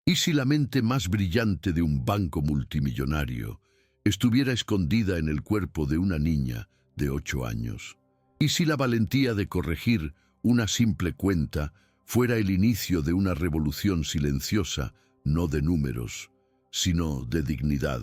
¿Y si la mente más brillante de un banco multimillonario estuviera escondida en el cuerpo de una niña de 8 años? ¿Y si la valentía de corregir una simple cuenta fuera el inicio de una revolución silenciosa, no de números, sino de dignidad?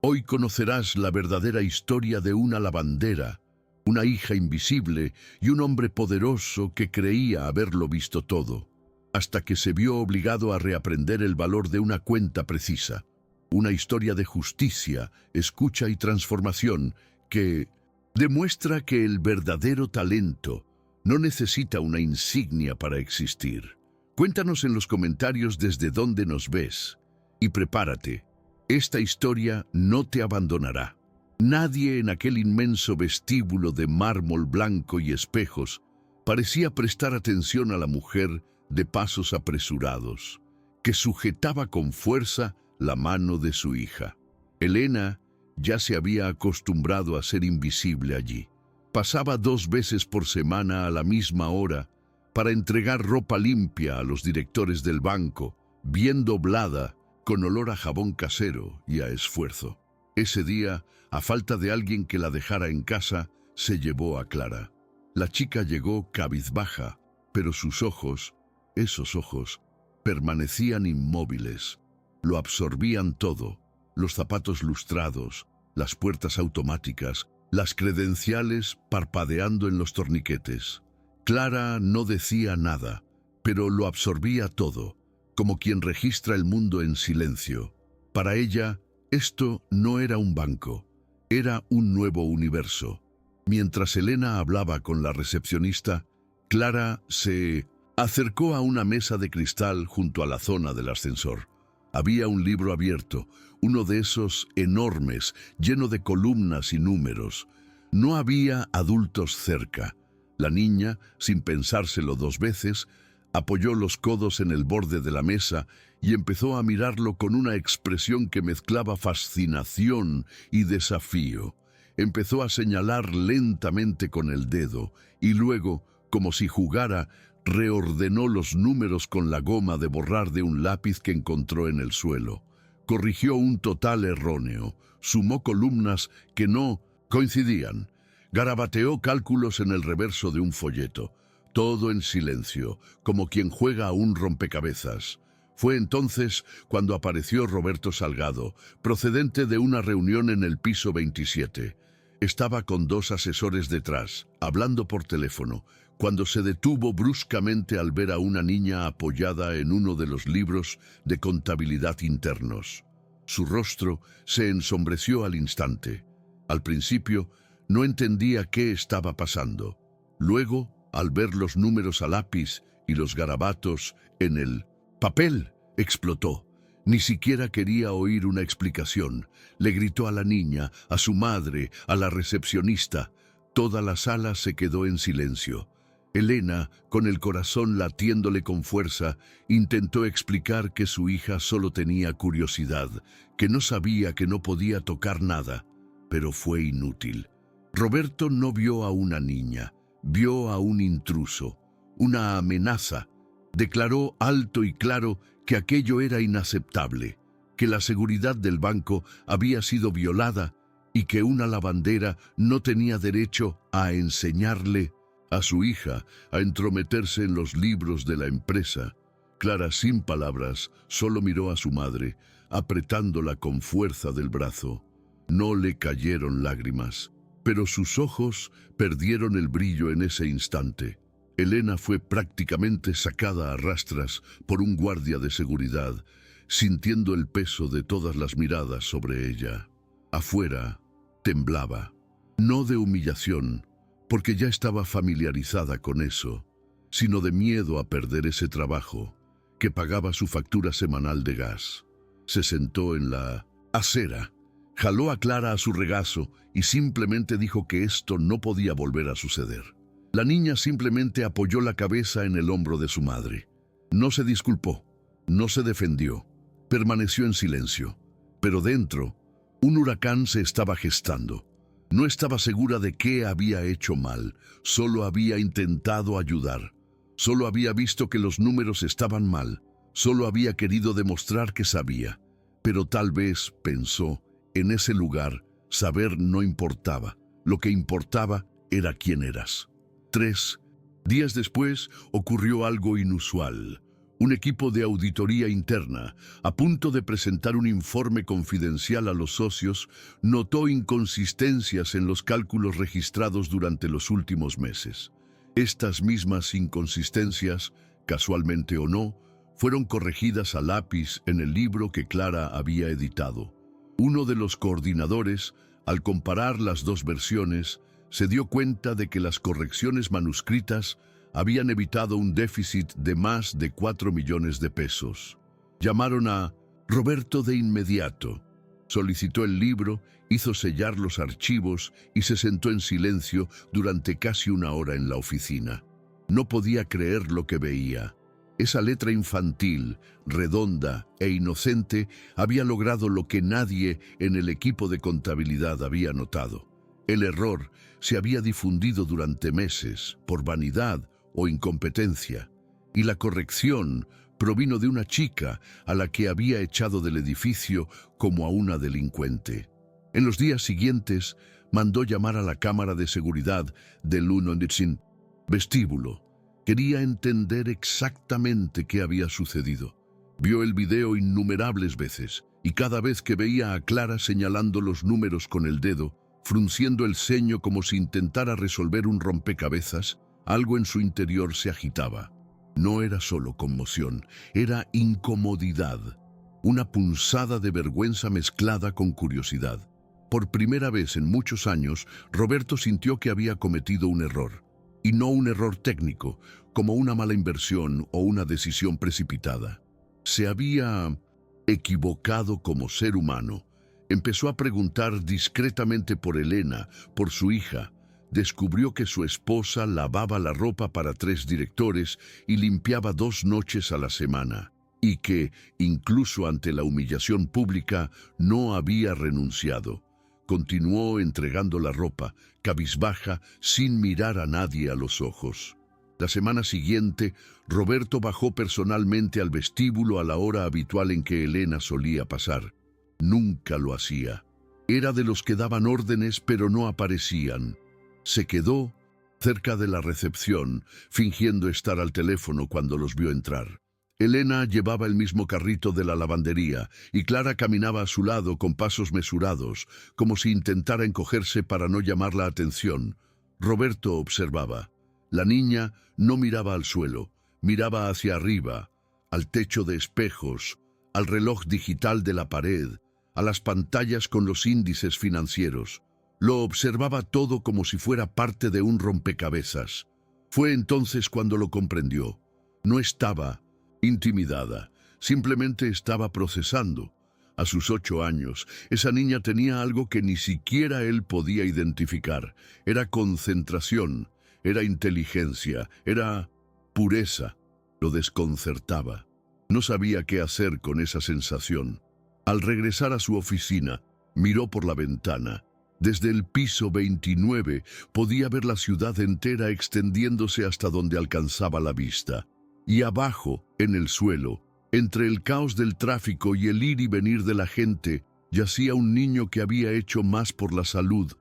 Hoy conocerás la verdadera historia de una lavandera, una hija invisible y un hombre poderoso que creía haberlo visto todo, hasta que se vio obligado a reaprender el valor de una cuenta precisa. Una historia de justicia, escucha y transformación que demuestra que el verdadero talento no necesita una insignia para existir. Cuéntanos en los comentarios desde dónde nos ves y prepárate. Esta historia no te abandonará. Nadie en aquel inmenso vestíbulo de mármol blanco y espejos parecía prestar atención a la mujer de pasos apresurados, que sujetaba con fuerza la mano de su hija. Elena ya se había acostumbrado a ser invisible allí. Pasaba 2 veces por semana a la misma hora para entregar ropa limpia a los directores del banco, bien doblada, con olor a jabón casero y a esfuerzo. Ese día, a falta de alguien que la dejara en casa, se llevó a Clara. La chica llegó cabizbaja, pero sus ojos, esos ojos, permanecían inmóviles. Lo absorbían todo: los zapatos lustrados, las puertas automáticas, las credenciales parpadeando en los torniquetes. Clara no decía nada, pero lo absorbía todo, como quien registra el mundo en silencio. Para ella, esto no era un banco, era un nuevo universo. Mientras Elena hablaba con la recepcionista, Clara se acercó a una mesa de cristal junto a la zona del ascensor. Había un libro abierto, uno de esos enormes, lleno de columnas y números. No había adultos cerca. La niña, sin pensárselo 2 veces, apoyó los codos en el borde de la mesa y empezó a mirarlo con una expresión que mezclaba fascinación y desafío. Empezó a señalar lentamente con el dedo y luego, como si jugara, reordenó los números con la goma de borrar de un lápiz que encontró en el suelo. Corrigió un total erróneo, sumó columnas que no coincidían, garabateó cálculos en el reverso de un folleto. Todo en silencio, como quien juega a un rompecabezas. Fue entonces cuando apareció Roberto Salgado, procedente de una reunión en el piso 27. Estaba con 2 asesores detrás, hablando por teléfono, cuando se detuvo bruscamente al ver a una niña apoyada en uno de los libros de contabilidad internos. Su rostro se ensombreció al instante. Al principio, no entendía qué estaba pasando. Luego, al ver los números a lápiz y los garabatos en el papel, explotó. Ni siquiera quería oír una explicación. Le gritó a la niña, a su madre, a la recepcionista. Toda la sala se quedó en silencio. Elena, con el corazón latiéndole con fuerza, intentó explicar que su hija solo tenía curiosidad, que no sabía, que no podía tocar nada, pero fue inútil. Roberto no vio a una niña, vio a un intruso, una amenaza. Declaró alto y claro que aquello era inaceptable, que la seguridad del banco había sido violada y que una lavandera no tenía derecho a enseñarle a su hija a entrometerse en los libros de la empresa. Clara, sin palabras, solo miró a su madre, apretándola con fuerza del brazo. No le cayeron lágrimas, pero sus ojos perdieron el brillo en ese instante. Elena fue prácticamente sacada a rastras por un guardia de seguridad, sintiendo el peso de todas las miradas sobre ella. Afuera, temblaba, no de humillación, porque ya estaba familiarizada con eso, sino de miedo a perder ese trabajo, que pagaba su factura semanal de gas. Se sentó en la acera, jaló a Clara a su regazo y simplemente dijo que esto no podía volver a suceder. La niña simplemente apoyó la cabeza en el hombro de su madre. No se disculpó, no se defendió, permaneció en silencio. Pero dentro, un huracán se estaba gestando. No estaba segura de qué había hecho mal, solo había intentado ayudar. Solo había visto que los números estaban mal, Solo había querido demostrar que sabía, pero tal vez, pensó, en ese lugar, saber no importaba. Lo que importaba era quién eras. 3 días después ocurrió algo inusual. Un equipo de auditoría interna, a punto de presentar un informe confidencial a los socios, notó inconsistencias en los cálculos registrados durante los últimos meses. Estas mismas inconsistencias, casualmente o no, fueron corregidas a lápiz en el libro que Clara había editado. Uno de los coordinadores, al comparar las dos versiones, se dio cuenta de que las correcciones manuscritas habían evitado un déficit de más de 4 millones de pesos. Llamaron a Roberto de inmediato. Solicitó el libro, hizo sellar los archivos y se sentó en silencio durante casi una hora en la oficina. No podía creer lo que veía. Esa letra infantil, redonda e inocente había logrado lo que nadie en el equipo de contabilidad había notado. El error se había difundido durante meses por vanidad o incompetencia, y la corrección provino de una chica a la que había echado del edificio como a una delincuente. En los días siguientes mandó llamar a la cámara de seguridad del Unonditsin vestíbulo. Quería entender exactamente qué había sucedido. Vio el video innumerables veces, y cada vez que veía a Clara señalando los números con el dedo, frunciendo el ceño como si intentara resolver un rompecabezas, algo en su interior se agitaba. No era solo conmoción, era incomodidad, una punzada de vergüenza mezclada con curiosidad. Por primera vez en muchos años, Roberto sintió que había cometido un error, y no un error técnico, como una mala inversión o una decisión precipitada. Se había equivocado como ser humano. Empezó a preguntar discretamente por Elena, por su hija. Descubrió que su esposa lavaba la ropa para 3 directores y limpiaba 2 noches a la semana, y que, incluso ante la humillación pública, no había renunciado. Continuó entregando la ropa, cabizbaja, sin mirar a nadie a los ojos. La semana siguiente, Roberto bajó personalmente al vestíbulo a la hora habitual en que Elena solía pasar. Nunca lo hacía. Era de los que daban órdenes pero no aparecían. Se quedó cerca de la recepción, fingiendo estar al teléfono cuando los vio entrar. Elena llevaba el mismo carrito de la lavandería y Clara caminaba a su lado con pasos mesurados, como si intentara encogerse para no llamar la atención. Roberto observaba. La niña no miraba al suelo, miraba hacia arriba, al techo de espejos, al reloj digital de la pared, a las pantallas con los índices financieros. Lo observaba todo como si fuera parte de un rompecabezas. Fue entonces cuando lo comprendió. No estaba intimidada, simplemente estaba procesando. A sus 8 años, esa niña tenía algo que ni siquiera él podía identificar. Era concentración, era inteligencia, era pureza. Lo desconcertaba. No sabía qué hacer con esa sensación. Al regresar a su oficina, miró por la ventana. Desde el piso 29 podía ver la ciudad entera extendiéndose hasta donde alcanzaba la vista. Y abajo, en el suelo, entre el caos del tráfico y el ir y venir de la gente, yacía un niño que había hecho más por la salud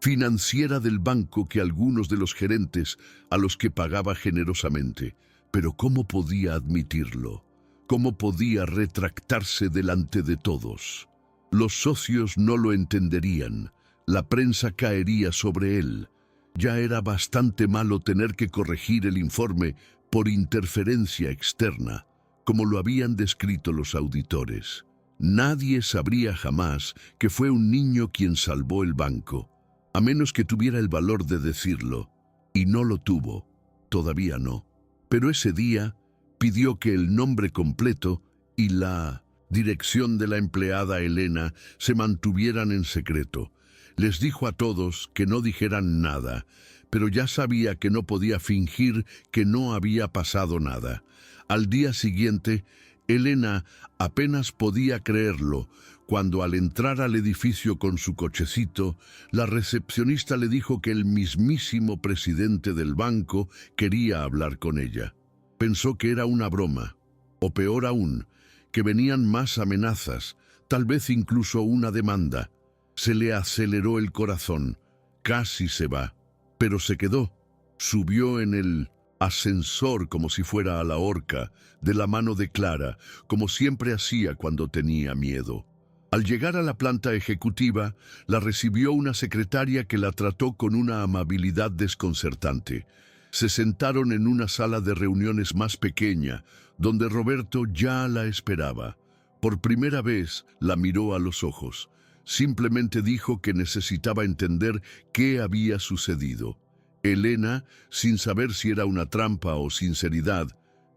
financiera del banco que algunos de los gerentes a los que pagaba generosamente. Pero ¿cómo podía admitirlo? ¿Cómo podía retractarse delante de todos? Los socios no lo entenderían. La prensa caería sobre él. Ya era bastante malo tener que corregir el informe por interferencia externa, como lo habían descrito los auditores. Nadie sabría jamás que fue un niño quien salvó el banco, a menos que tuviera el valor de decirlo, y no lo tuvo, todavía no. Pero ese día pidió que el nombre completo y la dirección de la empleada Elena se mantuvieran en secreto. Les dijo a todos que no dijeran nada, pero ya sabía que no podía fingir que no había pasado nada. Al día siguiente, Elena apenas podía creerlo, cuando al entrar al edificio con su cochecito, la recepcionista le dijo que el mismísimo presidente del banco quería hablar con ella. Pensó que era una broma, O peor aún, que venían más amenazas, tal vez incluso una demanda. Se le aceleró el corazón. Casi se va. Pero se quedó. Subió en el ascensor como si fuera a la horca, de la mano de Clara, como siempre hacía cuando tenía miedo. Al llegar a la planta ejecutiva, la recibió una secretaria que la trató con una amabilidad desconcertante. Se sentaron en una sala de reuniones más pequeña, donde Roberto ya la esperaba. Por primera vez la miró a los ojos. Simplemente dijo que necesitaba entender qué había sucedido. Elena, sin saber si era una trampa o sinceridad,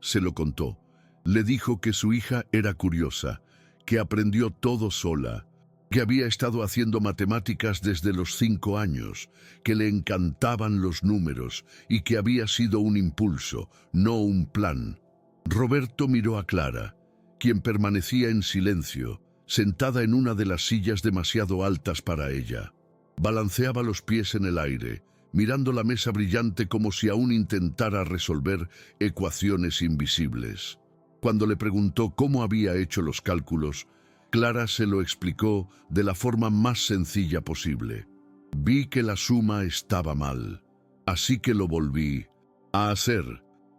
se lo contó. Le dijo que su hija era curiosa, que aprendió todo sola, que había estado haciendo matemáticas desde los 5 años, que le encantaban los números y que había sido un impulso, no un plan. Roberto miró a Clara, quien permanecía en silencio, sentada en una de las sillas demasiado altas para ella. Balanceaba los pies en el aire, mirando la mesa brillante como si aún intentara resolver ecuaciones invisibles. Cuando le preguntó cómo había hecho los cálculos, Clara se lo explicó de la forma más sencilla posible. Vi que la suma estaba mal, así que lo volví a hacer.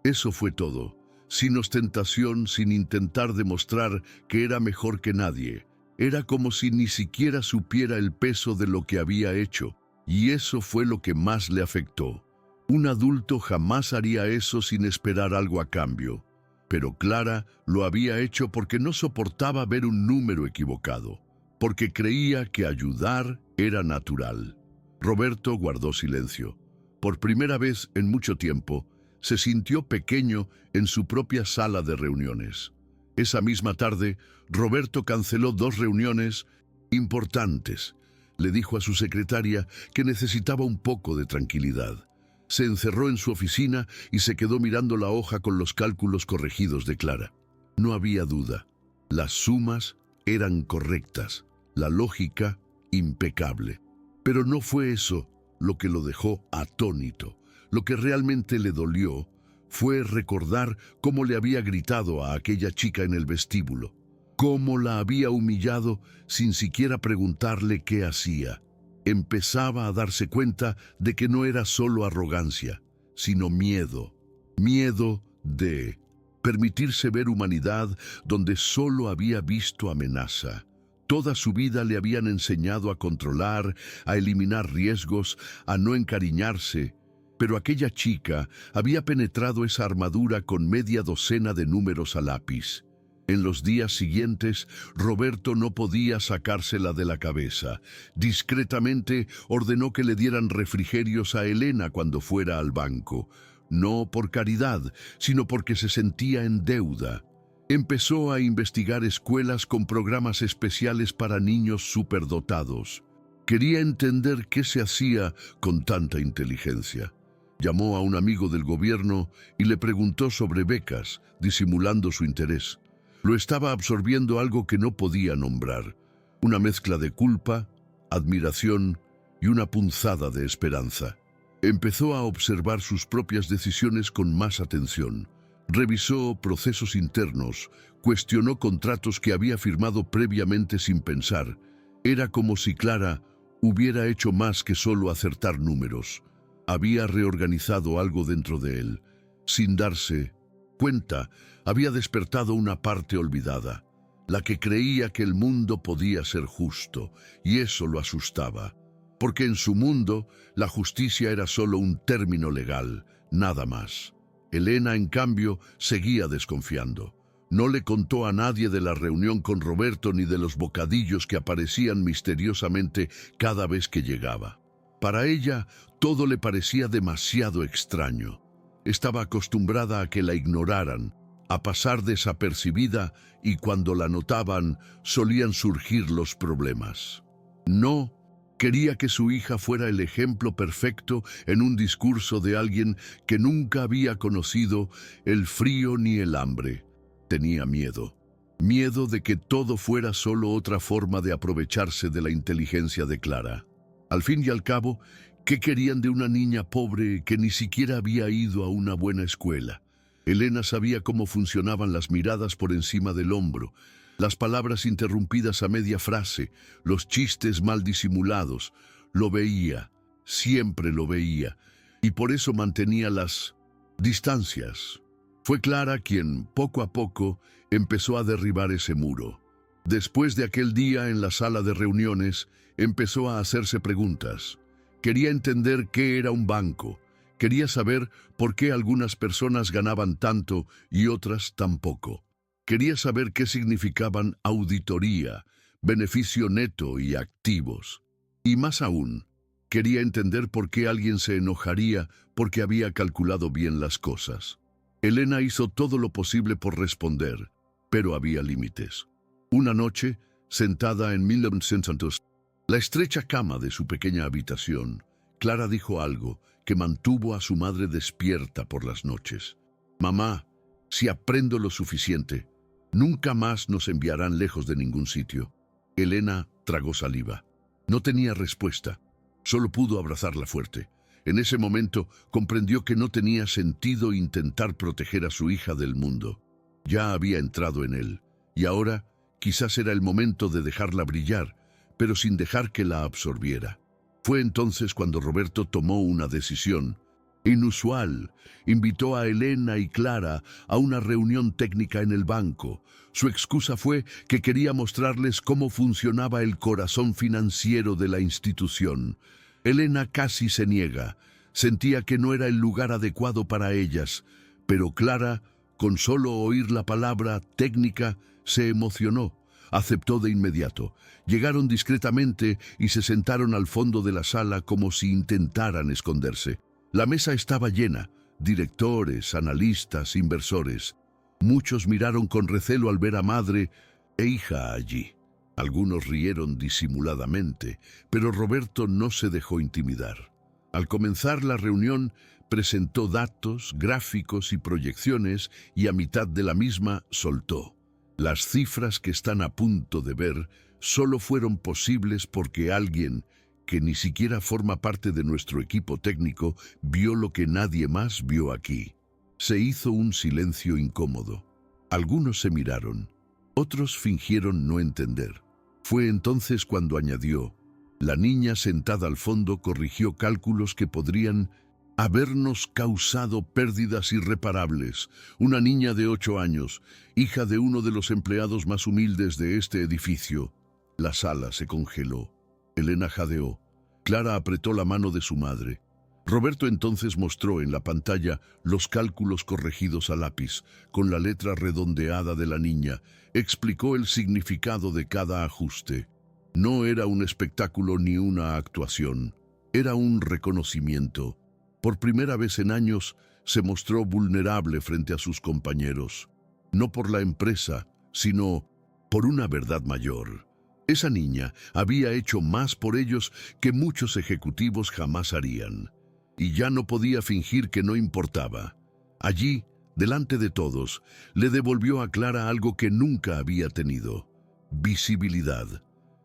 Eso fue todo, sin ostentación, sin intentar demostrar que era mejor que nadie. Era como si ni siquiera supiera el peso de lo que había hecho, y eso fue lo que más le afectó. Un adulto jamás haría eso sin esperar algo a cambio. Pero Clara lo había hecho porque no soportaba ver un número equivocado, porque creía que ayudar era natural. Roberto guardó silencio. Por primera vez en mucho tiempo, se sintió pequeño en su propia sala de reuniones. Esa misma tarde, Roberto canceló 2 reuniones importantes. Le dijo a su secretaria que necesitaba un poco de tranquilidad. Se encerró en su oficina y se quedó mirando la hoja con los cálculos corregidos de Clara. No había duda. Las sumas eran correctas, la lógica impecable. Pero no fue eso lo que lo dejó atónito. Lo que realmente le dolió fue recordar cómo le había gritado a aquella chica en el vestíbulo, cómo la había humillado sin siquiera preguntarle qué hacía. Empezaba a darse cuenta de que no era solo arrogancia, sino miedo. Miedo de permitirse ver humanidad donde solo había visto amenaza. Toda su vida le habían enseñado a controlar, a eliminar riesgos, a no encariñarse. Pero aquella chica había penetrado esa armadura con media docena de números a lápiz. En los días siguientes, Roberto no podía sacársela de la cabeza. Discretamente ordenó que le dieran refrigerios a Elena cuando fuera al banco. No por caridad, sino porque se sentía en deuda. Empezó a investigar escuelas con programas especiales para niños superdotados. Quería entender qué se hacía con tanta inteligencia. Llamó a un amigo del gobierno y le preguntó sobre becas, disimulando su interés. Lo estaba absorbiendo algo que no podía nombrar, una mezcla de culpa, admiración y una punzada de esperanza. Empezó a observar sus propias decisiones con más atención. Revisó procesos internos, cuestionó contratos que había firmado previamente sin pensar. Era como si Clara hubiera hecho más que solo acertar números. Había reorganizado algo dentro de él. Sin darse cuenta, había despertado una parte olvidada, la que creía que el mundo podía ser justo, y eso lo asustaba, porque en su mundo la justicia era solo un término legal, nada más. Elena, en cambio, seguía desconfiando. No le contó a nadie de la reunión con Roberto ni de los bocadillos que aparecían misteriosamente cada vez que llegaba. Para ella, todo le parecía demasiado extraño. Estaba acostumbrada a que la ignoraran, a pasar desapercibida, y cuando la notaban, solían surgir los problemas. No quería que su hija fuera el ejemplo perfecto en un discurso de alguien que nunca había conocido el frío ni el hambre. Tenía miedo. Miedo de que todo fuera solo otra forma de aprovecharse de la inteligencia de Clara. Al fin y al cabo, ¿qué querían de una niña pobre que ni siquiera había ido a una buena escuela? Elena sabía cómo funcionaban las miradas por encima del hombro, las palabras interrumpidas a media frase, los chistes mal disimulados. Lo veía, siempre lo veía, y por eso mantenía las distancias. Fue Clara quien, poco a poco, empezó a derribar ese muro. Después de aquel día en la sala de reuniones, empezó a hacerse preguntas. Quería entender qué era un banco. Quería saber por qué algunas personas ganaban tanto y otras tan poco. Quería saber qué significaban auditoría, beneficio neto y activos. Y más aún, quería entender por qué alguien se enojaría porque había calculado bien las cosas. Elena hizo todo lo posible por responder, pero había límites. Una noche, sentada en 1900, la estrecha cama de su pequeña habitación, Clara dijo algo que mantuvo a su madre despierta por las noches. «Mamá, si aprendo lo suficiente, nunca más nos enviarán lejos de ningún sitio». Elena tragó saliva. No tenía respuesta. Solo pudo abrazarla fuerte. En ese momento comprendió que no tenía sentido intentar proteger a su hija del mundo. Ya había entrado en él, y ahora quizás era el momento de dejarla brillar, pero sin dejar que la absorbiera. Fue entonces cuando Roberto tomó una decisión inusual. Invitó a Elena y Clara a una reunión técnica en el banco. Su excusa fue que quería mostrarles cómo funcionaba el corazón financiero de la institución. Elena casi se niega. Sentía que no era el lugar adecuado para ellas, pero Clara, con solo oír la palabra técnica, se emocionó. Aceptó de inmediato. Llegaron discretamente y se sentaron al fondo de la sala como si intentaran esconderse. La mesa estaba llena, directores, analistas, inversores. Muchos miraron con recelo al ver a madre e hija allí. Algunos rieron disimuladamente, pero Roberto no se dejó intimidar. Al comenzar la reunión, presentó datos, gráficos y proyecciones y a mitad de la misma soltó: «Las cifras que están a punto de ver solo fueron posibles porque alguien que ni siquiera forma parte de nuestro equipo técnico vio lo que nadie más vio aquí». Se hizo un silencio incómodo. Algunos se miraron, otros fingieron no entender. Fue entonces cuando añadió: «La niña sentada al fondo corrigió cálculos que podrían habernos causado pérdidas irreparables. Una niña de 8 años, hija de uno de los empleados más humildes de este edificio». La sala se congeló. Elena jadeó. Clara apretó la mano de su madre. Roberto entonces mostró en la pantalla los cálculos corregidos a lápiz, con la letra redondeada de la niña. Explicó el significado de cada ajuste. No era un espectáculo ni una actuación. Era un reconocimiento. Por primera vez en años, se mostró vulnerable frente a sus compañeros. No por la empresa, sino por una verdad mayor. Esa niña había hecho más por ellos que muchos ejecutivos jamás harían. Y ya no podía fingir que no importaba. Allí, delante de todos, le devolvió a Clara algo que nunca había tenido: visibilidad.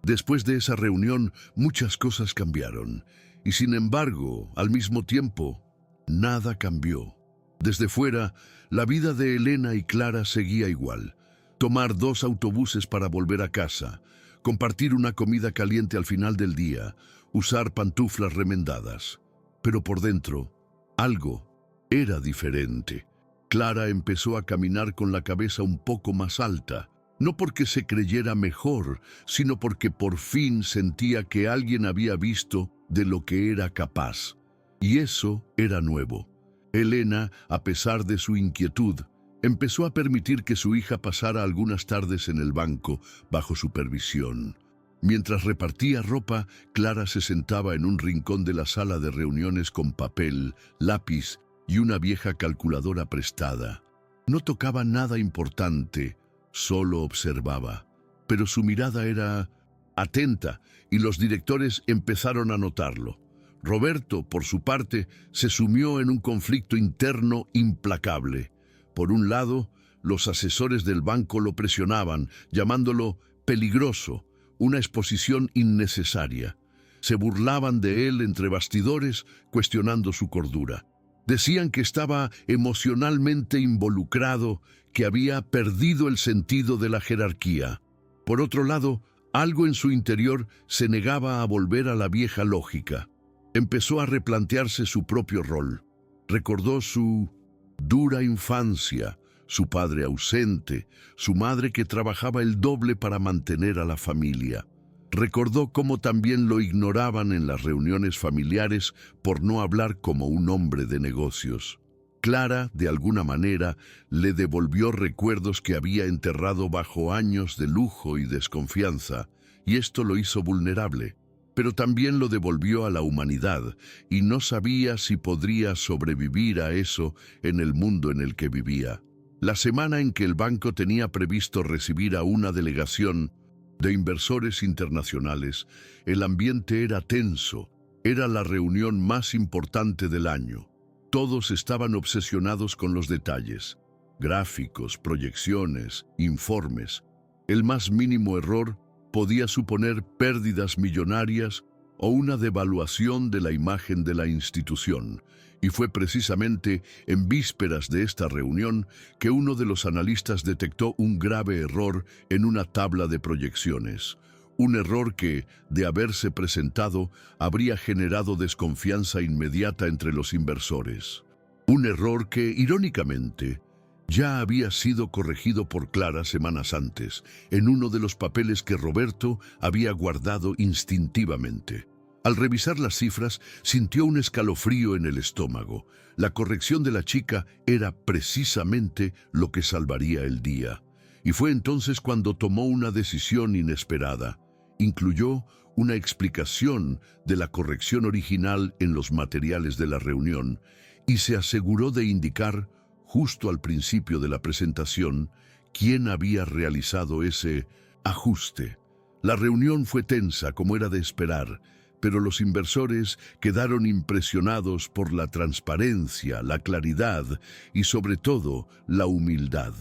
Después de esa reunión, muchas cosas cambiaron. Y sin embargo, al mismo tiempo, nada cambió. Desde fuera, la vida de Elena y Clara seguía igual. Tomar 2 autobuses para volver a casa, compartir una comida caliente al final del día, usar pantuflas remendadas. Pero por dentro, algo era diferente. Clara empezó a caminar con la cabeza un poco más alta, no porque se creyera mejor, sino porque por fin sentía que alguien había visto de lo que era capaz. Y eso era nuevo. Elena, a pesar de su inquietud, empezó a permitir que su hija pasara algunas tardes en el banco bajo supervisión. Mientras repartía ropa, Clara se sentaba en un rincón de la sala de reuniones con papel, lápiz y una vieja calculadora prestada. No tocaba nada importante, solo observaba. Pero su mirada era atenta y los directores empezaron a notarlo. Roberto, por su parte, se sumió en un conflicto interno implacable. Por un lado, los asesores del banco lo presionaban, llamándolo peligroso, una exposición innecesaria. Se burlaban de él entre bastidores, cuestionando su cordura. Decían que estaba emocionalmente involucrado, que había perdido el sentido de la jerarquía. Por otro lado, algo en su interior se negaba a volver a la vieja lógica. Empezó a replantearse su propio rol. Recordó su dura infancia, su padre ausente, su madre que trabajaba el doble para mantener a la familia. Recordó cómo también lo ignoraban en las reuniones familiares por no hablar como un hombre de negocios. Clara, de alguna manera, le devolvió recuerdos que había enterrado bajo años de lujo y desconfianza, y esto lo hizo vulnerable. Pero también lo devolvió a la humanidad, y no sabía si podría sobrevivir a eso en el mundo en el que vivía. La semana en que el banco tenía previsto recibir a una delegación de inversores internacionales, el ambiente era tenso. Era la reunión más importante del año. Todos estaban obsesionados con los detalles, gráficos, proyecciones, informes. El más mínimo error podía suponer pérdidas millonarias o una devaluación de la imagen de la institución. Y fue precisamente en vísperas de esta reunión que uno de los analistas detectó un grave error en una tabla de proyecciones. Un error que, de haberse presentado, habría generado desconfianza inmediata entre los inversores. Un error que, irónicamente, ya había sido corregido por Clara semanas antes, en uno de los papeles que Roberto había guardado instintivamente. Al revisar las cifras, sintió un escalofrío en el estómago. La corrección de la chica era precisamente lo que salvaría el día. Y fue entonces cuando tomó una decisión inesperada. Incluyó una explicación de la corrección original en los materiales de la reunión y se aseguró de indicar, justo al principio de la presentación, quién había realizado ese ajuste. La reunión fue tensa, como era de esperar, pero los inversores quedaron impresionados por la transparencia, la claridad y, sobre todo, la humildad.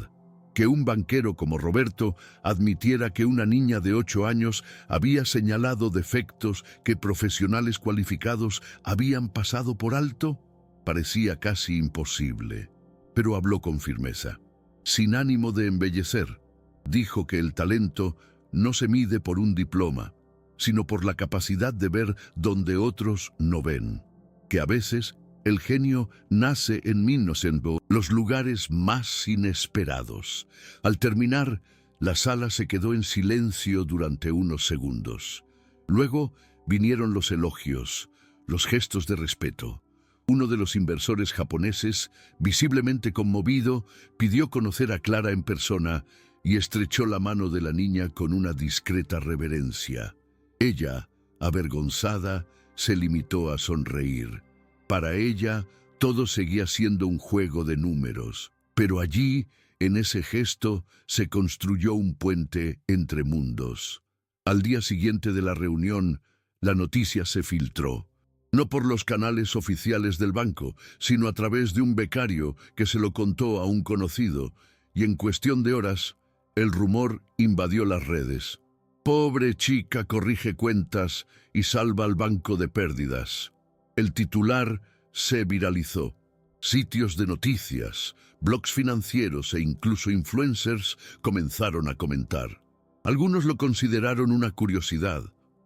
Que un banquero como Roberto admitiera que una niña de 8 años había señalado defectos que profesionales cualificados habían pasado por alto, parecía casi imposible. Pero habló con firmeza. Sin ánimo de embellecer, dijo que el talento no se mide por un diploma, sino por la capacidad de ver donde otros no ven. Que a veces el genio nace en los lugares más inesperados. Al terminar, la sala se quedó en silencio durante unos segundos. Luego vinieron los elogios, los gestos de respeto. Uno de los inversores japoneses, visiblemente conmovido, pidió conocer a Clara en persona y estrechó la mano de la niña con una discreta reverencia. Ella, avergonzada, se limitó a sonreír. Para ella, todo seguía siendo un juego de números, pero allí, en ese gesto, se construyó un puente entre mundos. Al día siguiente de la reunión, la noticia se filtró. No por los canales oficiales del banco, sino a través de un becario que se lo contó a un conocido, y en cuestión de horas, el rumor invadió las redes. Pobre chica corrige cuentas y salva al banco de pérdidas. El titular se viralizó. Sitios de noticias, blogs financieros e incluso influencers comenzaron a comentar. Algunos lo consideraron una curiosidad,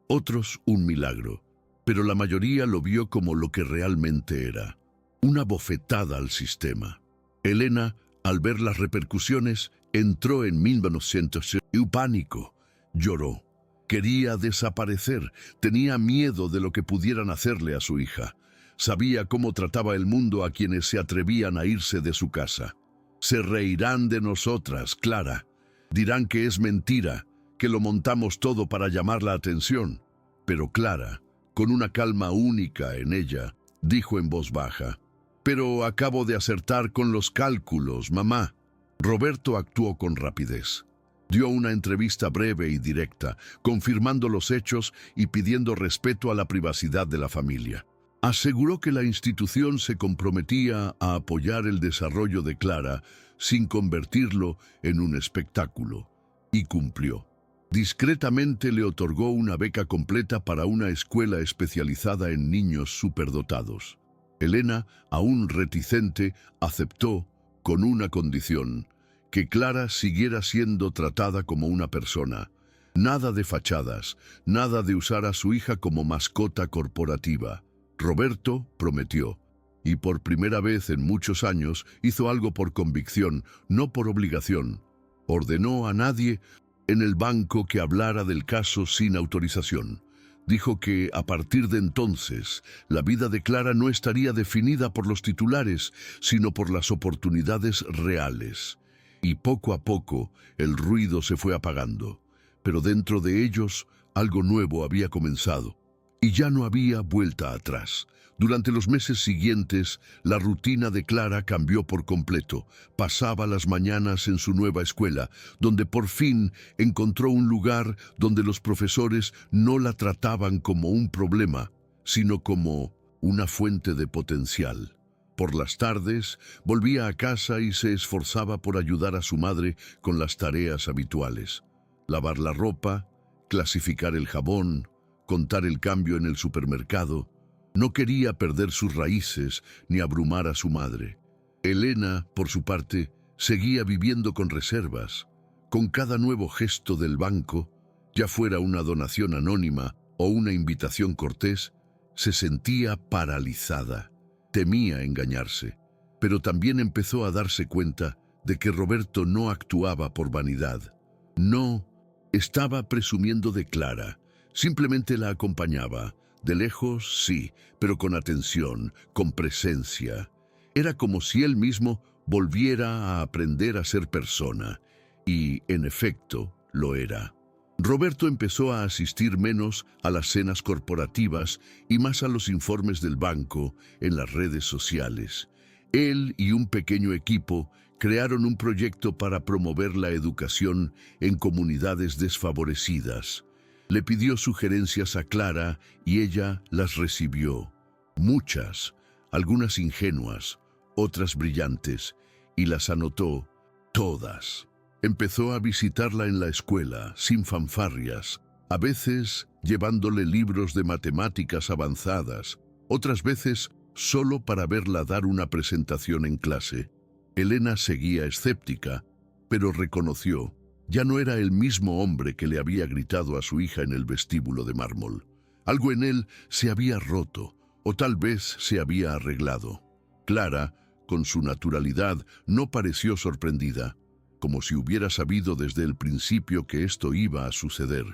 otros un milagro. Pero la mayoría lo vio como lo que realmente era, una bofetada al sistema. Elena, al ver las repercusiones, entró en 1900 y pánico, lloró. Quería desaparecer, tenía miedo de lo que pudieran hacerle a su hija. Sabía cómo trataba el mundo a quienes se atrevían a irse de su casa. Se reirán de nosotras, Clara. Dirán que es mentira, que lo montamos todo para llamar la atención. Pero Clara, con una calma única en ella, dijo en voz baja: «Pero acabo de acertar con los cálculos, mamá». Roberto actuó con rapidez. Dio una entrevista breve y directa, confirmando los hechos y pidiendo respeto a la privacidad de la familia. Aseguró que la institución se comprometía a apoyar el desarrollo de Clara sin convertirlo en un espectáculo, y cumplió. Discretamente le otorgó una beca completa para una escuela especializada en niños superdotados. Elena, aún reticente, aceptó con una condición: que Clara siguiera siendo tratada como una persona. Nada de fachadas, nada de usar a su hija como mascota corporativa. Roberto prometió, y por primera vez en muchos años hizo algo por convicción, no por obligación. Ordenó a nadie en el banco que hablara del caso sin autorización. Dijo que, a partir de entonces, la vida de Clara no estaría definida por los titulares, sino por las oportunidades reales. Y poco a poco, el ruido se fue apagando. Pero dentro de ellos, algo nuevo había comenzado. Y ya no había vuelta atrás. Durante los meses siguientes, la rutina de Clara cambió por completo. Pasaba las mañanas en su nueva escuela, donde por fin encontró un lugar donde los profesores no la trataban como un problema, sino como una fuente de potencial. Por las tardes, volvía a casa y se esforzaba por ayudar a su madre con las tareas habituales: lavar la ropa, clasificar el jabón, contar el cambio en el supermercado. No quería perder sus raíces ni abrumar a su madre. Elena, por su parte, seguía viviendo con reservas. Con cada nuevo gesto del banco, ya fuera una donación anónima o una invitación cortés, se sentía paralizada. Temía engañarse, pero también empezó a darse cuenta de que Roberto no actuaba por vanidad. No estaba presumiendo de Clara, simplemente la acompañaba. De lejos, sí, pero con atención, con presencia. Era como si él mismo volviera a aprender a ser persona, y, en efecto, lo era. Roberto empezó a asistir menos a las cenas corporativas y más a los informes del banco en las redes sociales. Él y un pequeño equipo crearon un proyecto para promover la educación en comunidades desfavorecidas. Le pidió sugerencias a Clara y ella las recibió. Muchas, algunas ingenuas, otras brillantes, y las anotó todas. Empezó a visitarla en la escuela, sin fanfarrias, a veces llevándole libros de matemáticas avanzadas, otras veces solo para verla dar una presentación en clase. Elena seguía escéptica, pero reconoció: ya no era el mismo hombre que le había gritado a su hija en el vestíbulo de mármol. Algo en él se había roto, o tal vez se había arreglado. Clara, con su naturalidad, no pareció sorprendida, como si hubiera sabido desde el principio que esto iba a suceder,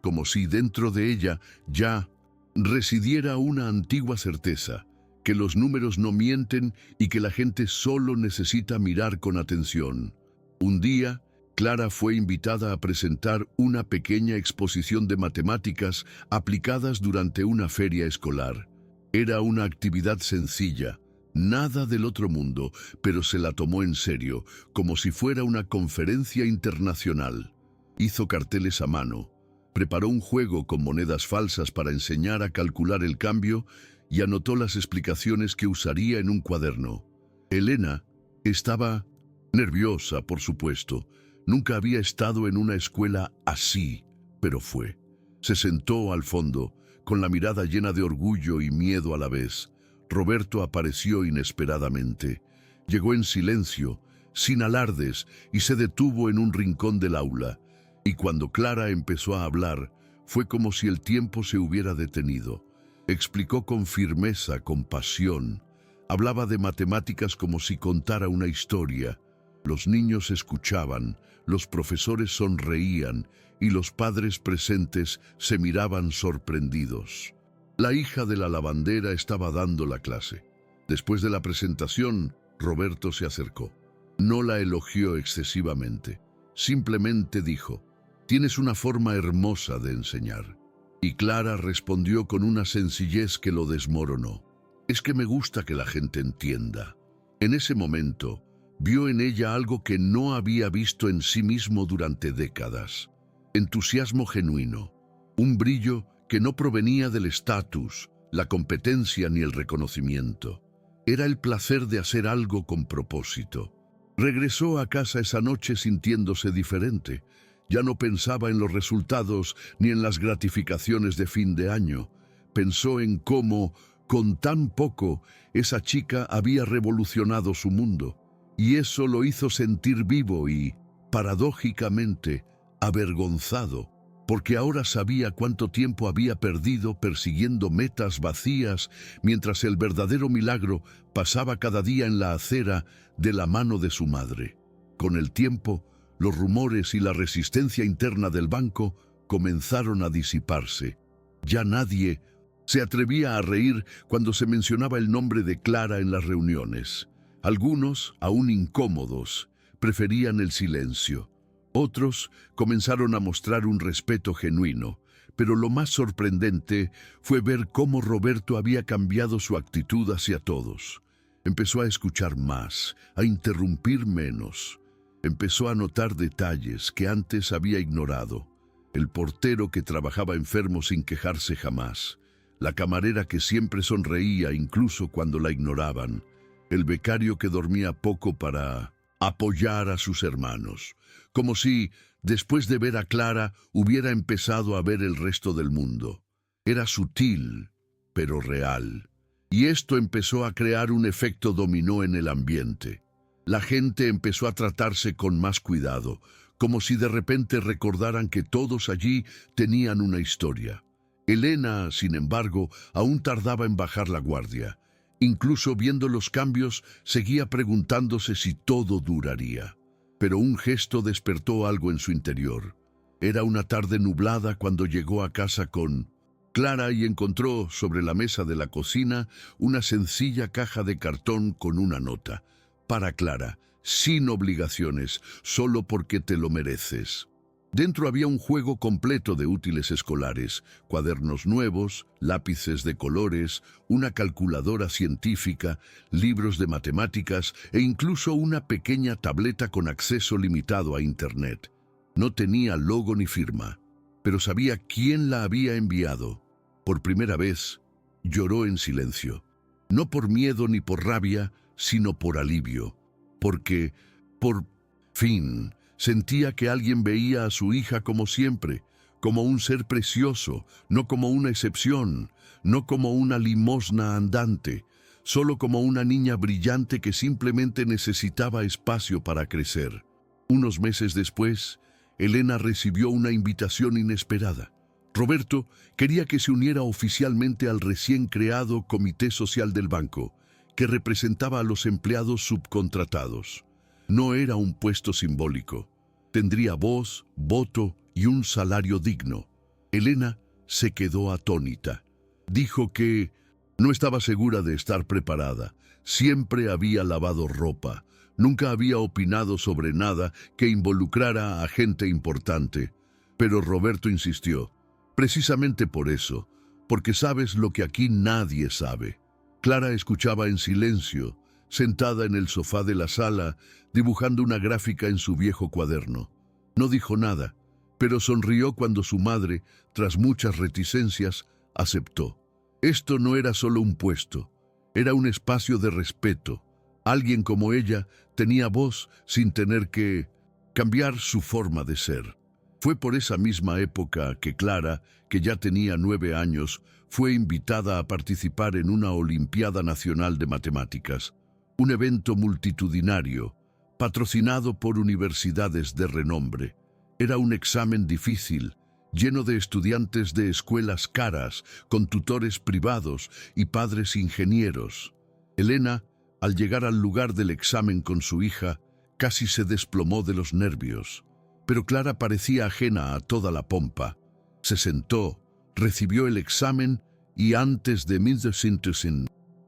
como si dentro de ella ya residiera una antigua certeza, que los números no mienten y que la gente solo necesita mirar con atención. Un día, Clara fue invitada a presentar una pequeña exposición de matemáticas aplicadas durante una feria escolar. Era una actividad sencilla, nada del otro mundo, pero se la tomó en serio, como si fuera una conferencia internacional. Hizo carteles a mano, preparó un juego con monedas falsas para enseñar a calcular el cambio y anotó las explicaciones que usaría en un cuaderno. Elena estaba nerviosa, por supuesto. Nunca había estado en una escuela así, pero fue. Se sentó al fondo, con la mirada llena de orgullo y miedo a la vez. Roberto apareció inesperadamente. Llegó en silencio, sin alardes, y se detuvo en un rincón del aula. Y cuando Clara empezó a hablar, fue como si el tiempo se hubiera detenido. Explicó con firmeza, con pasión. Hablaba de matemáticas como si contara una historia. Los niños escuchaban, los profesores sonreían y los padres presentes se miraban sorprendidos. La hija de la lavandera estaba dando la clase. Después de la presentación, Roberto se acercó. No la elogió excesivamente. Simplemente dijo: «Tienes una forma hermosa de enseñar». Y Clara respondió con una sencillez que lo desmoronó: «Es que me gusta que la gente entienda». En ese momento, vio en ella algo que no había visto en sí mismo durante décadas. Entusiasmo genuino, un brillo que no provenía del estatus, la competencia ni el reconocimiento. Era el placer de hacer algo con propósito. Regresó a casa esa noche sintiéndose diferente. Ya no pensaba en los resultados ni en las gratificaciones de fin de año. Pensó en cómo Con tan poco, esa chica había revolucionado su mundo, y eso lo hizo sentir vivo y, paradójicamente, avergonzado, porque ahora sabía cuánto tiempo había perdido persiguiendo metas vacías, mientras el verdadero milagro pasaba cada día en la acera de la mano de su madre. Con el tiempo, los rumores y la resistencia interna del banco comenzaron a disiparse. Ya nadie se atrevía a reír cuando se mencionaba el nombre de Clara en las reuniones. Algunos, aún incómodos, preferían el silencio. Otros comenzaron a mostrar un respeto genuino, pero lo más sorprendente fue ver cómo Roberto había cambiado su actitud hacia todos. Empezó a escuchar más, a interrumpir menos. Empezó a notar detalles que antes había ignorado. El portero que trabajaba enfermo sin quejarse jamás. La camarera que siempre sonreía incluso cuando la ignoraban. El becario que dormía poco para apoyar a sus hermanos. Como si, después de ver a Clara, hubiera empezado a ver el resto del mundo. Era sutil, pero real. Y esto empezó a crear un efecto dominó en el ambiente. La gente empezó a tratarse con más cuidado, como si de repente recordaran que todos allí tenían una historia. Elena, sin embargo, aún tardaba en bajar la guardia. Incluso viendo los cambios, seguía preguntándose si todo duraría. Pero un gesto despertó algo en su interior. Era una tarde nublada cuando llegó a casa con Clara y encontró sobre la mesa de la cocina una sencilla caja de cartón con una nota. Para Clara, sin obligaciones, solo porque te lo mereces. Dentro había un juego completo de útiles escolares, cuadernos nuevos, lápices de colores, una calculadora científica, libros de matemáticas e incluso una pequeña tableta con acceso limitado a Internet. No tenía logo ni firma, pero sabía quién la había enviado. Por primera vez, lloró en silencio. No por miedo ni por rabia, sino por alivio. Porque, por fin, sentía que alguien veía a su hija como siempre, como un ser precioso, no como una excepción, no como una limosna andante, solo como una niña brillante que simplemente necesitaba espacio para crecer. Unos meses después, Elena recibió una invitación inesperada. Roberto quería que se uniera oficialmente al recién creado Comité Social del banco, que representaba a los empleados subcontratados. No era un puesto simbólico. Tendría voz, voto y un salario digno. Elena se quedó atónita. Dijo que no estaba segura de estar preparada. Siempre había lavado ropa. Nunca había opinado sobre nada que involucrara a gente importante. Pero Roberto insistió. Precisamente por eso, porque sabes lo que aquí nadie sabe. Clara escuchaba en silencio, sentada en el sofá de la sala, dibujando una gráfica en su viejo cuaderno. No dijo nada, pero sonrió cuando su madre, tras muchas reticencias, aceptó. Esto no era solo un puesto, era un espacio de respeto. Alguien como ella tenía voz sin tener que cambiar su forma de ser. Fue por esa misma época que Clara, que ya tenía 9 años, fue invitada a participar en una Olimpiada Nacional de Matemáticas, un evento multitudinario, patrocinado por universidades de renombre. Era un examen difícil, lleno de estudiantes de escuelas caras, con tutores privados y padres ingenieros. Elena, al llegar al lugar del examen con su hija, casi se desplomó de los nervios. Pero Clara parecía ajena a toda la pompa. Se sentó, recibió el examen y antes de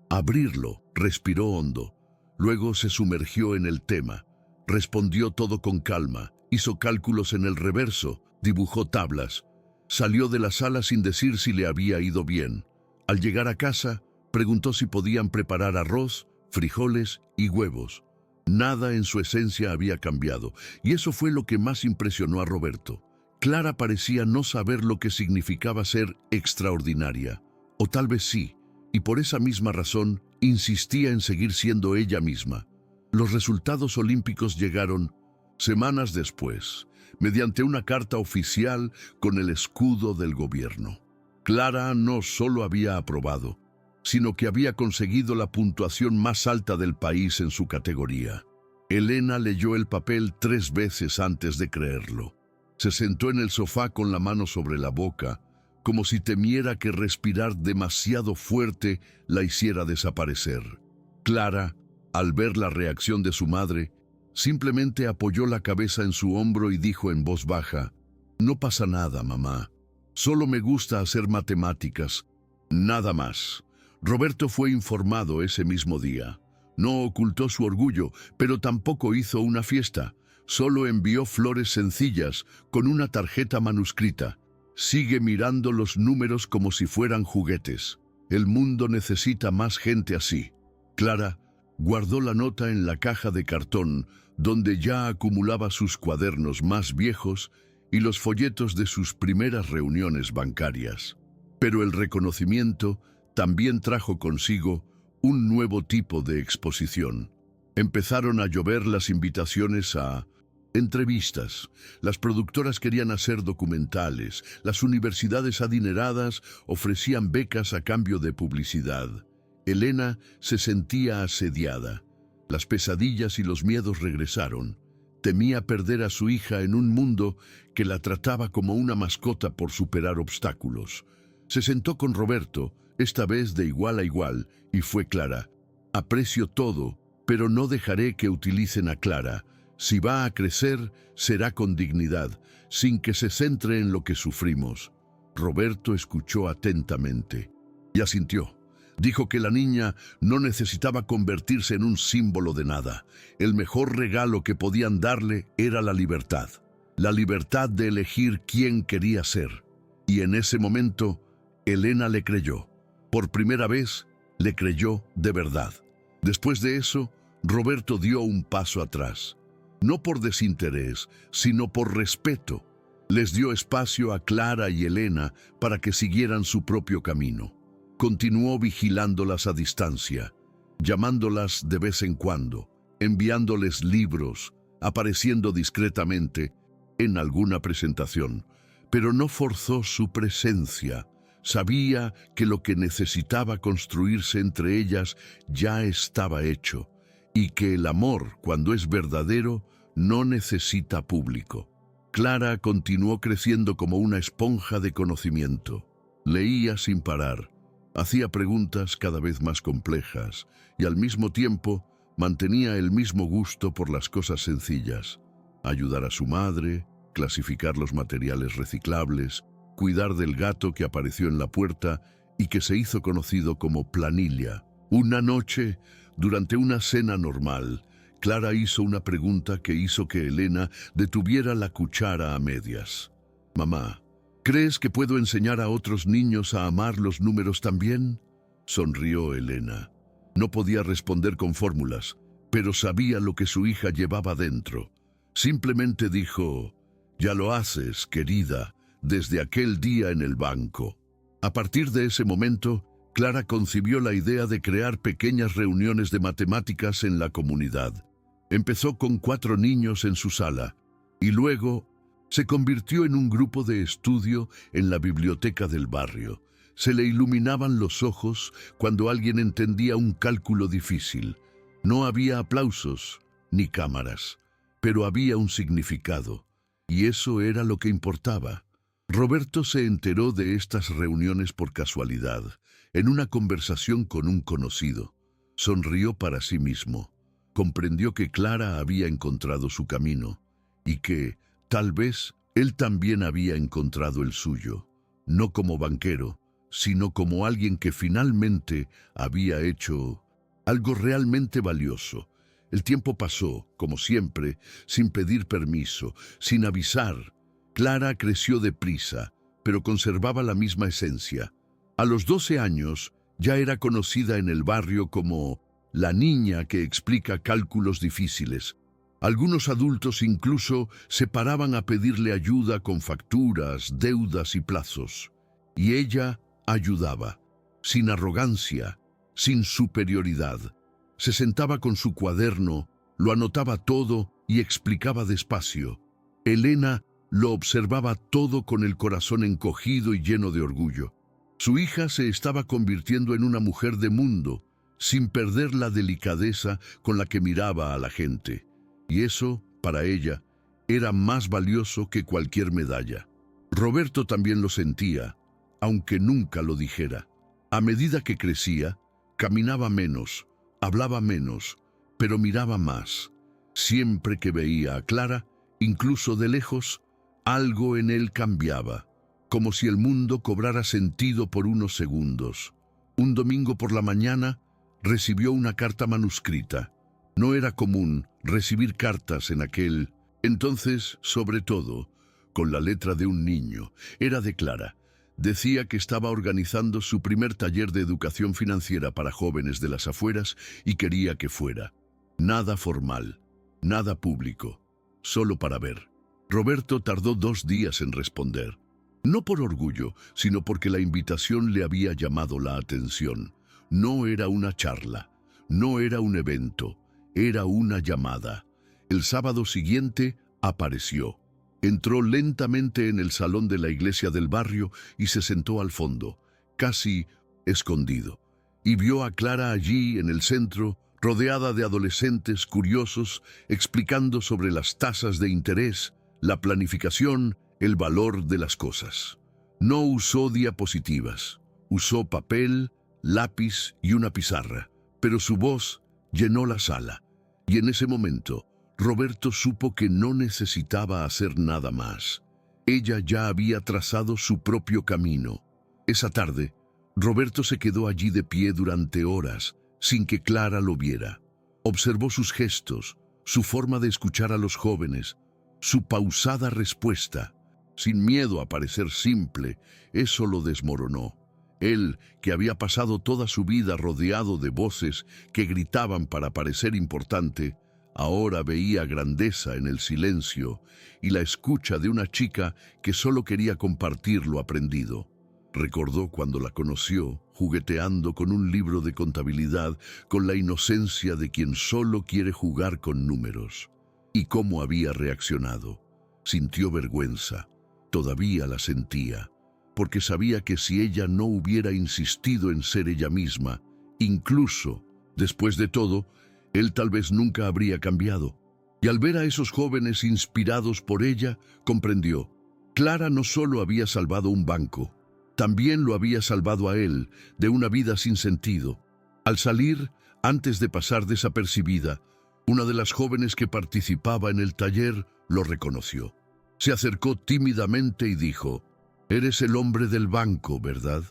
abrirlo, respiró hondo. Luego se sumergió en el tema. Respondió todo con calma, hizo cálculos en el reverso, dibujó tablas. Salió de la sala sin decir si le había ido bien. Al llegar a casa, preguntó si podían preparar arroz, frijoles y huevos. Nada en su esencia había cambiado, y eso fue lo que más impresionó a Roberto. Clara parecía no saber lo que significaba ser extraordinaria, o tal vez sí, y por esa misma razón insistía en seguir siendo ella misma. Los resultados olímpicos llegaron semanas después, mediante una carta oficial con el escudo del gobierno. Clara no solo había aprobado, sino que había conseguido la puntuación más alta del país en su categoría. Elena leyó el papel 3 veces antes de creerlo. Se sentó en el sofá con la mano sobre la boca, como si temiera que respirar demasiado fuerte la hiciera desaparecer. Clara, al ver la reacción de su madre, simplemente apoyó la cabeza en su hombro y dijo en voz baja: «No pasa nada, mamá. Solo me gusta hacer matemáticas. Nada más». Roberto fue informado ese mismo día. No ocultó su orgullo, pero tampoco hizo una fiesta. Solo envió flores sencillas con una tarjeta manuscrita. «Sigue mirando los números como si fueran juguetes. El mundo necesita más gente así». Clara guardó la nota en la caja de cartón, donde ya acumulaba sus cuadernos más viejos y los folletos de sus primeras reuniones bancarias. Pero el reconocimiento también trajo consigo un nuevo tipo de exposición. Empezaron a llover las invitaciones a entrevistas. Las productoras querían hacer documentales. Las universidades adineradas ofrecían becas a cambio de publicidad. Elena se sentía asediada. Las pesadillas y los miedos regresaron. Temía perder a su hija en un mundo que la trataba como una mascota por superar obstáculos. Se sentó con Roberto, esta vez de igual a igual, y fue clara: «Aprecio todo, pero no dejaré que utilicen a Clara. Si va a crecer, será con dignidad, sin que se centre en lo que sufrimos». Roberto escuchó atentamente y asintió. Dijo que la niña no necesitaba convertirse en un símbolo de nada. El mejor regalo que podían darle era la libertad de elegir quién quería ser. Y en ese momento, Elena le creyó. Por primera vez, le creyó de verdad. Después de eso, Roberto dio un paso atrás. No por desinterés, sino por respeto. Les dio espacio a Clara y Elena para que siguieran su propio camino. Continuó vigilándolas a distancia, llamándolas de vez en cuando, enviándoles libros, apareciendo discretamente en alguna presentación, pero no forzó su presencia. Sabía que lo que necesitaba construirse entre ellas ya estaba hecho, y que el amor, cuando es verdadero, no necesita público. Clara continuó creciendo como una esponja de conocimiento. Leía sin parar. Hacía preguntas cada vez más complejas y al mismo tiempo mantenía el mismo gusto por las cosas sencillas: ayudar a su madre, clasificar los materiales reciclables, cuidar del gato que apareció en la puerta y que se hizo conocido como Planilla. Una noche, durante una cena normal, Clara hizo una pregunta que hizo que Elena detuviera la cuchara a medias. «Mamá, ¿crees que puedo enseñar a otros niños a amar los números también?». Sonrió Elena. No podía responder con fórmulas, pero sabía lo que su hija llevaba dentro. Simplemente dijo: «Ya lo haces, querida, desde aquel día en el banco». A partir de ese momento, Clara concibió la idea de crear pequeñas reuniones de matemáticas en la comunidad. Empezó con 4 niños en su sala, y luego se convirtió en un grupo de estudio en la biblioteca del barrio. Se le iluminaban los ojos cuando alguien entendía un cálculo difícil. No había aplausos ni cámaras, pero había un significado, y eso era lo que importaba. Roberto se enteró de estas reuniones por casualidad, en una conversación con un conocido. Sonrió para sí mismo. Comprendió que Clara había encontrado su camino, y que, tal vez, él también había encontrado el suyo, no como banquero, sino como alguien que finalmente había hecho algo realmente valioso. El tiempo pasó, como siempre, sin pedir permiso, sin avisar. Clara creció deprisa, pero conservaba la misma esencia. A los 12 años, ya era conocida en el barrio como la niña que explica cálculos difíciles. Algunos adultos incluso se paraban a pedirle ayuda con facturas, deudas y plazos. Y ella ayudaba, sin arrogancia, sin superioridad. Se sentaba con su cuaderno, lo anotaba todo y explicaba despacio. Elena lo observaba todo con el corazón encogido y lleno de orgullo. Su hija se estaba convirtiendo en una mujer de mundo, sin perder la delicadeza con la que miraba a la gente. Y eso, para ella, era más valioso que cualquier medalla. Roberto también lo sentía, aunque nunca lo dijera. A medida que crecía, caminaba menos, hablaba menos, pero miraba más. Siempre que veía a Clara, incluso de lejos, algo en él cambiaba, como si el mundo cobrara sentido por unos segundos. Un domingo por la mañana, recibió una carta manuscrita. No era común recibir cartas en aquel entonces, sobre todo, con la letra de un niño. Era de Clara. Decía que estaba organizando su primer taller de educación financiera para jóvenes de las afueras y quería que fuera. Nada formal, nada público, solo para ver. Roberto tardó 2 días en responder. No por orgullo, sino porque la invitación le había llamado la atención. No era una charla, no era un evento, era una llamada. El sábado siguiente apareció. Entró lentamente en el salón de la iglesia del barrio y se sentó al fondo, casi escondido. Y vio a Clara allí en el centro, rodeada de adolescentes curiosos, explicando sobre las tasas de interés, la planificación, el valor de las cosas. No usó diapositivas, usó papel, lápiz y una pizarra, pero su voz llenó la sala. Y en ese momento, Roberto supo que no necesitaba hacer nada más. Ella ya había trazado su propio camino. Esa tarde, Roberto se quedó allí de pie durante horas, sin que Clara lo viera. Observó sus gestos, su forma de escuchar a los jóvenes, su pausada respuesta. Sin miedo a parecer simple, eso lo desmoronó. Él, que había pasado toda su vida rodeado de voces que gritaban para parecer importante, ahora veía grandeza en el silencio y la escucha de una chica que solo quería compartir lo aprendido. Recordó cuando la conoció, jugueteando con un libro de contabilidad, con la inocencia de quien solo quiere jugar con números. Y cómo había reaccionado. Sintió vergüenza. Todavía la sentía, porque sabía que si ella no hubiera insistido en ser ella misma, incluso, después de todo, él tal vez nunca habría cambiado. Y al ver a esos jóvenes inspirados por ella, comprendió. Clara no solo había salvado un banco, también lo había salvado a él de una vida sin sentido. Al salir, antes de pasar desapercibida, una de las jóvenes que participaba en el taller lo reconoció. Se acercó tímidamente y dijo: «Eres el hombre del banco, ¿verdad?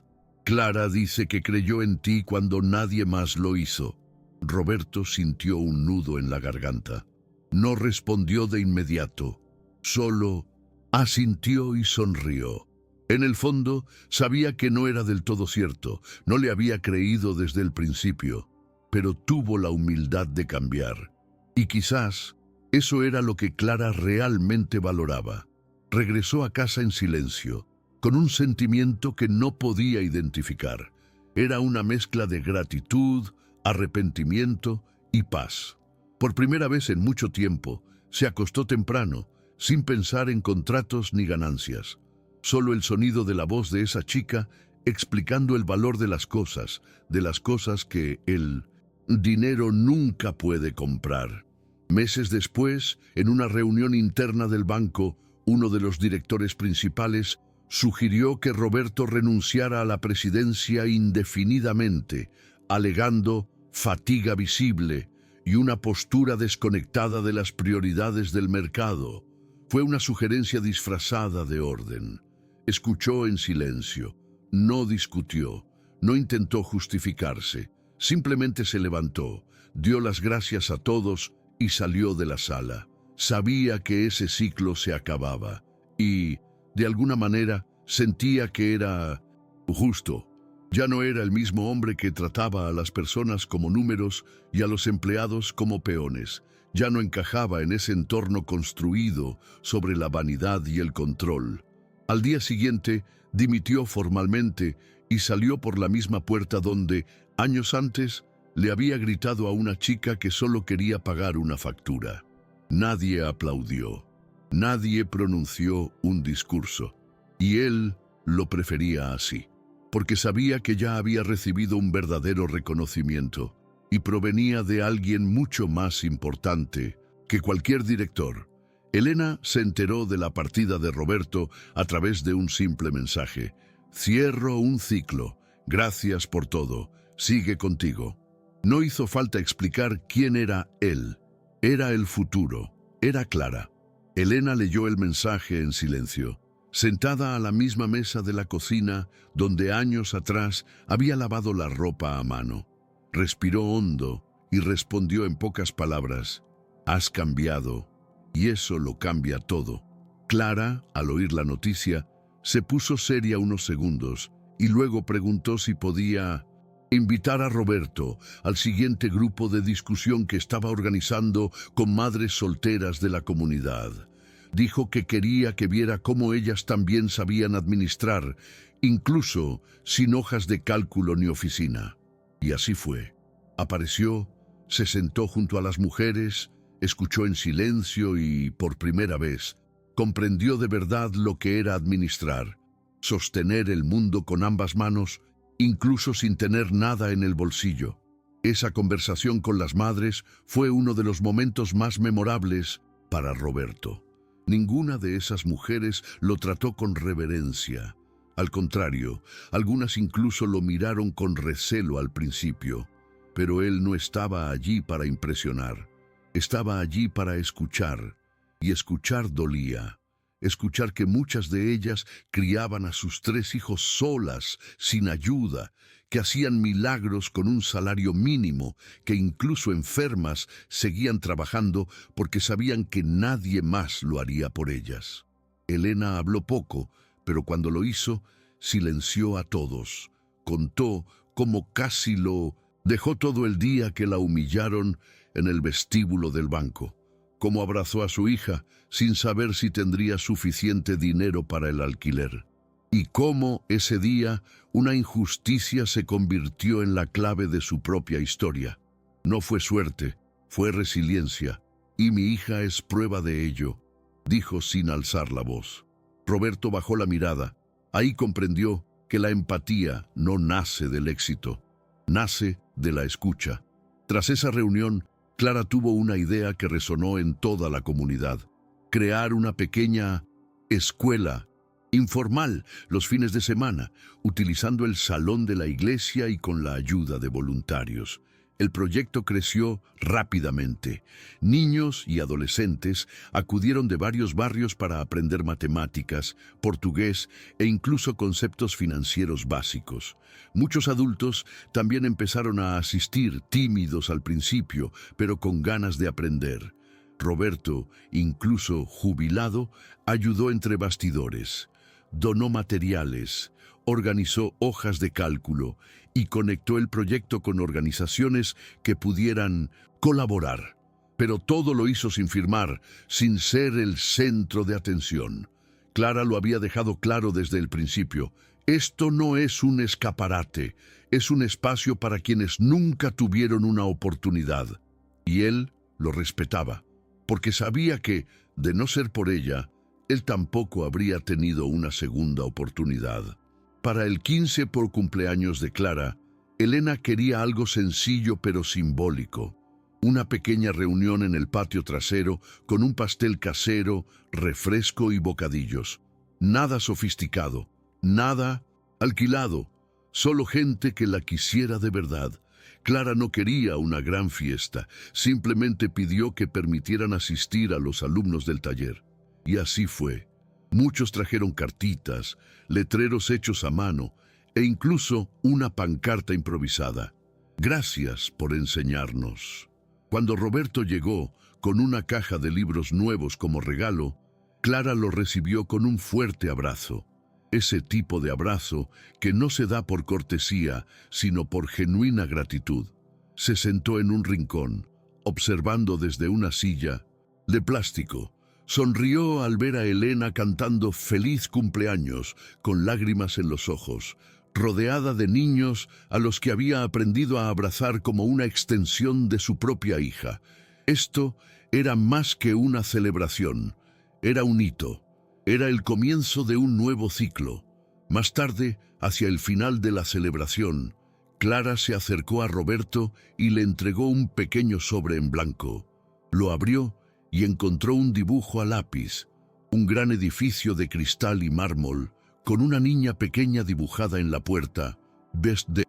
Clara dice que creyó en ti cuando nadie más lo hizo». Roberto sintió un nudo en la garganta. No respondió de inmediato, solo asintió y sonrió. En el fondo, sabía que no era del todo cierto, no le había creído desde el principio, pero tuvo la humildad de cambiar. Y quizás eso era lo que Clara realmente valoraba. Regresó a casa en silencio, con un sentimiento que no podía identificar. Era una mezcla de gratitud, arrepentimiento y paz. Por primera vez en mucho tiempo, se acostó temprano, sin pensar en contratos ni ganancias. Solo el sonido de la voz de esa chica explicando el valor de las cosas que el dinero nunca puede comprar. Meses después, en una reunión interna del banco, uno de los directores principales sugirió que Roberto renunciara a la presidencia indefinidamente, alegando fatiga visible y una postura desconectada de las prioridades del mercado. Fue una sugerencia disfrazada de orden. Escuchó en silencio, no discutió, no intentó justificarse, simplemente se levantó, dio las gracias a todos y salió de la sala. Sabía que ese ciclo se acababa y, de alguna manera, sentía que era justo. Ya no era el mismo hombre que trataba a las personas como números y a los empleados como peones. Ya no encajaba en ese entorno construido sobre la vanidad y el control. Al día siguiente, dimitió formalmente y salió por la misma puerta donde, años antes, le había gritado a una chica que solo quería pagar una factura. Nadie aplaudió, nadie pronunció un discurso, y él lo prefería así. porque sabía que ya había recibido un verdadero reconocimiento y provenía de alguien mucho más importante que cualquier director. Elena se enteró de la partida de Roberto a través de un simple mensaje. Cierro un ciclo. Gracias por todo. Sigue contigo. No hizo falta explicar quién era él. Era el futuro. Era Clara. Elena leyó el mensaje en silencio, sentada a la misma mesa de la cocina donde años atrás había lavado la ropa a mano. Respiró hondo y respondió en pocas palabras: has cambiado, y eso lo cambia todo. Clara, al oír la noticia, se puso seria unos segundos y luego preguntó si podía invitar a Roberto al siguiente grupo de discusión que estaba organizando con madres solteras de la comunidad. Dijo que quería que viera cómo ellas también sabían administrar, incluso sin hojas de cálculo ni oficina. Y así fue. Apareció, se sentó junto a las mujeres, escuchó en silencio y, por primera vez, comprendió de verdad lo que era administrar, sostener el mundo con ambas manos, incluso sin tener nada en el bolsillo. Esa conversación con las madres fue uno de los momentos más memorables para Roberto. Ninguna de esas mujeres lo trató con reverencia. Al contrario, algunas incluso lo miraron con recelo al principio. Pero él no estaba allí para impresionar. Estaba allí para escuchar. Y escuchar dolía. Escuchar que muchas de ellas criaban a sus 3 hijos solas, sin ayuda, que hacían milagros con un salario mínimo, que incluso enfermas seguían trabajando porque sabían que nadie más lo haría por ellas. Elena habló poco, pero cuando lo hizo, silenció a todos. Contó cómo casi lo dejó todo el día que la humillaron en el vestíbulo del banco. Cómo abrazó a su hija sin saber si tendría suficiente dinero para el alquiler. Y cómo ese día una injusticia se convirtió en la clave de su propia historia. No fue suerte, fue resiliencia, y mi hija es prueba de ello, dijo sin alzar la voz. Roberto bajó la mirada. Ahí comprendió que la empatía no nace del éxito, nace de la escucha. Tras esa reunión, Clara tuvo una idea que resonó en toda la comunidad: crear una pequeña escuela informal los fines de semana, utilizando el salón de la iglesia y con la ayuda de voluntarios. El proyecto creció rápidamente. Niños y adolescentes acudieron de varios barrios para aprender matemáticas, portugués e incluso conceptos financieros básicos. Muchos adultos también empezaron a asistir, tímidos al principio, pero con ganas de aprender. Roberto, incluso jubilado, ayudó entre bastidores. Donó materiales, organizó hojas de cálculo y conectó el proyecto con organizaciones que pudieran colaborar. Pero todo lo hizo sin firmar, sin ser el centro de atención. Clara lo había dejado claro desde el principio: esto no es un escaparate, es un espacio para quienes nunca tuvieron una oportunidad. Y él lo respetaba, porque sabía que, de no ser por ella, él tampoco habría tenido una segunda oportunidad. Para el 15 por cumpleaños de Clara, Elena quería algo sencillo pero simbólico. Una pequeña reunión en el patio trasero con un pastel casero, refresco y bocadillos. Nada sofisticado, nada alquilado, solo gente que la quisiera de verdad. Clara no quería una gran fiesta, simplemente pidió que permitieran asistir a los alumnos del taller. Y así fue. Muchos trajeron cartitas, letreros hechos a mano e incluso una pancarta improvisada. Gracias por enseñarnos. Cuando Roberto llegó con una caja de libros nuevos como regalo, Clara lo recibió con un fuerte abrazo. Ese tipo de abrazo que no se da por cortesía, sino por genuina gratitud. Se sentó en un rincón, observando desde una silla de plástico. Sonrió al ver a Elena cantando "Feliz cumpleaños" con lágrimas en los ojos, rodeada de niños a los que había aprendido a abrazar como una extensión de su propia hija. Esto era más que una celebración, era un hito, era el comienzo de un nuevo ciclo. Más tarde, hacia el final de la celebración, Clara se acercó a Roberto y le entregó un pequeño sobre en blanco. Lo abrió y encontró un dibujo a lápiz, un gran edificio de cristal y mármol, con una niña pequeña dibujada en la puerta, desde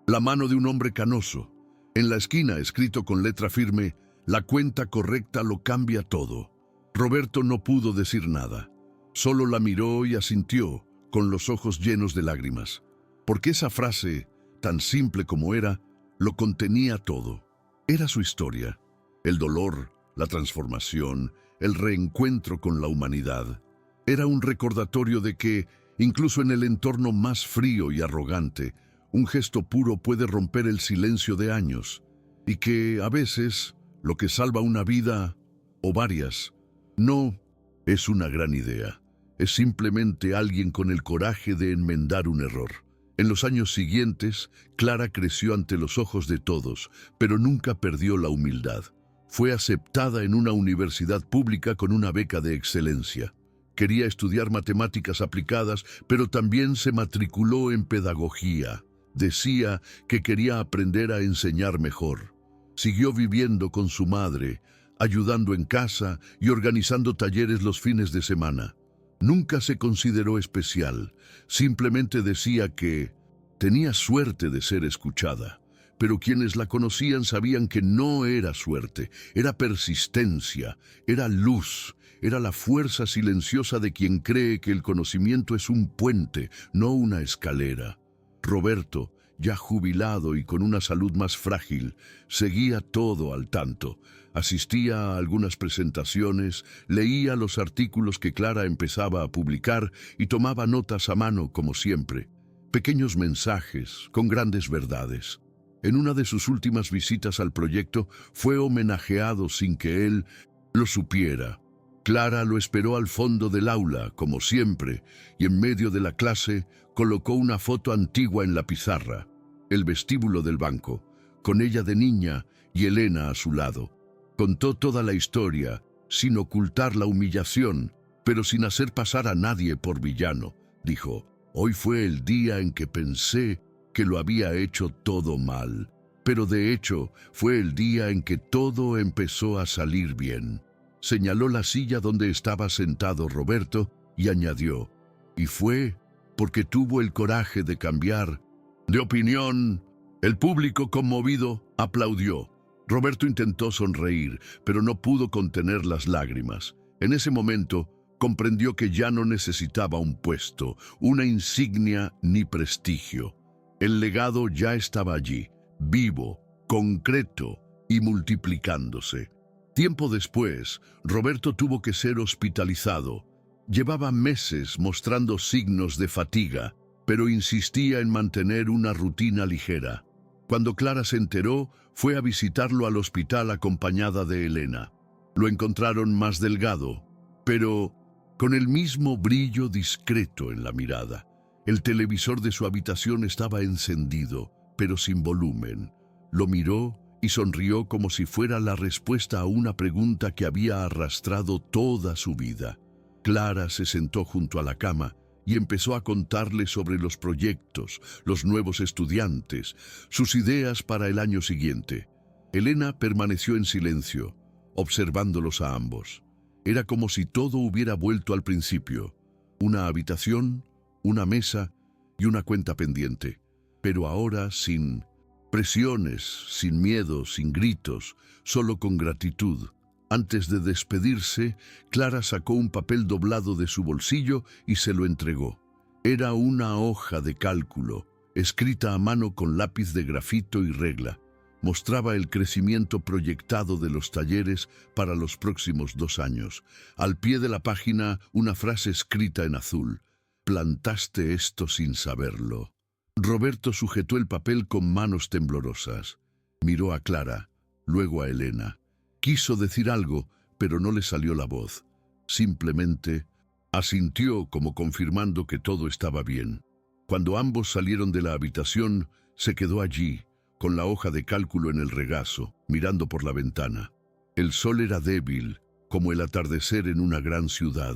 la mano de un hombre canoso. En la esquina, escrito con letra firme, la cuenta correcta lo cambia todo. Roberto no pudo decir nada. Solo la miró y asintió, con los ojos llenos de lágrimas, porque esa frase, tan simple como era, lo contenía todo. Era su historia, el dolor, la transformación, el reencuentro con la humanidad. Era un recordatorio de que, incluso en el entorno más frío y arrogante, un gesto puro puede romper el silencio de años, y que, a veces, lo que salva una vida, o varias, no es una gran idea. Es simplemente alguien con el coraje de enmendar un error. En los años siguientes, Clara creció ante los ojos de todos, pero nunca perdió la humildad. Fue aceptada en una universidad pública con una beca de excelencia. Quería estudiar matemáticas aplicadas, pero también se matriculó en pedagogía. Decía que quería aprender a enseñar mejor. Siguió viviendo con su madre, ayudando en casa y organizando talleres los fines de semana. Nunca se consideró especial, simplemente decía que tenía suerte de ser escuchada. Pero quienes la conocían sabían que no era suerte, era persistencia, era luz, era la fuerza silenciosa de quien cree que el conocimiento es un puente, no una escalera. Roberto, ya jubilado y con una salud más frágil, seguía todo al tanto. Asistía a algunas presentaciones, leía los artículos que Clara empezaba a publicar y tomaba notas a mano como siempre. Pequeños mensajes con grandes verdades. En una de sus últimas visitas al proyecto fue homenajeado sin que él lo supiera. Clara lo esperó al fondo del aula, como siempre, y en medio de la clase colocó una foto antigua en la pizarra, el vestíbulo del banco, con ella de niña y Elena a su lado. Contó toda la historia, sin ocultar la humillación, pero sin hacer pasar a nadie por villano. Dijo, hoy fue el día en que pensé que lo había hecho todo mal, pero de hecho fue el día en que todo empezó a salir bien. Señaló la silla donde estaba sentado Roberto y añadió, y fue porque tuvo el coraje de cambiar de opinión. El público conmovido aplaudió. Roberto intentó sonreír, pero no pudo contener las lágrimas. En ese momento, comprendió que ya no necesitaba un puesto, una insignia ni prestigio. El legado ya estaba allí, vivo, concreto y multiplicándose. Tiempo después, Roberto tuvo que ser hospitalizado. Llevaba meses mostrando signos de fatiga, pero insistía en mantener una rutina ligera. Cuando Clara se enteró, fue a visitarlo al hospital acompañada de Elena. Lo encontraron más delgado, pero con el mismo brillo discreto en la mirada. El televisor de su habitación estaba encendido, pero sin volumen. Lo miró y sonrió como si fuera la respuesta a una pregunta que había arrastrado toda su vida. Clara se sentó junto a la cama y empezó a contarle sobre los proyectos, los nuevos estudiantes, sus ideas para el año siguiente. Elena permaneció en silencio, observándolos a ambos. Era como si todo hubiera vuelto al principio. Una habitación, una mesa y una cuenta pendiente. Pero ahora sin presiones, sin miedo, sin gritos, solo con gratitud. Antes de despedirse, Clara sacó un papel doblado de su bolsillo y se lo entregó. Era una hoja de cálculo, escrita a mano con lápiz de grafito y regla. Mostraba el crecimiento proyectado de los talleres para los próximos 2 años. Al pie de la página, una frase escrita en azul. Plantaste esto sin saberlo. Roberto sujetó el papel con manos temblorosas. Miró a Clara, luego a Elena. Quiso decir algo, pero no le salió la voz. Simplemente asintió como confirmando que todo estaba bien. Cuando ambos salieron de la habitación, se quedó allí, con la hoja de cálculo en el regazo, mirando por la ventana. El sol era débil, como el atardecer en una gran ciudad,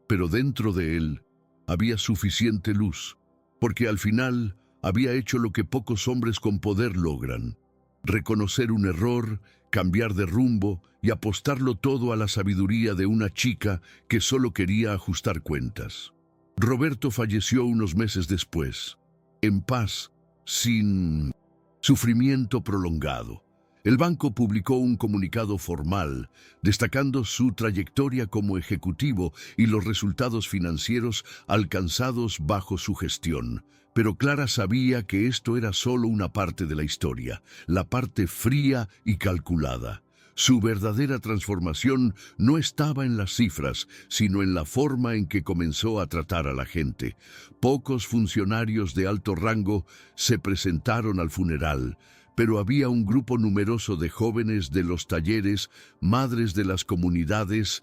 pero dentro de él había suficiente luz, porque al final había hecho lo que pocos hombres con poder logran: reconocer un error, cambiar de rumbo y apostarlo todo a la sabiduría de una chica que solo quería ajustar cuentas. Roberto falleció unos meses después, en paz, sin sufrimiento prolongado. El banco publicó un comunicado formal destacando su trayectoria como ejecutivo y los resultados financieros alcanzados bajo su gestión. Pero Clara sabía que esto era solo una parte de la historia, la parte fría y calculada. Su verdadera transformación no estaba en las cifras, sino en la forma en que comenzó a tratar a la gente. Pocos funcionarios de alto rango se presentaron al funeral, pero había un grupo numeroso de jóvenes de los talleres, madres de las comunidades,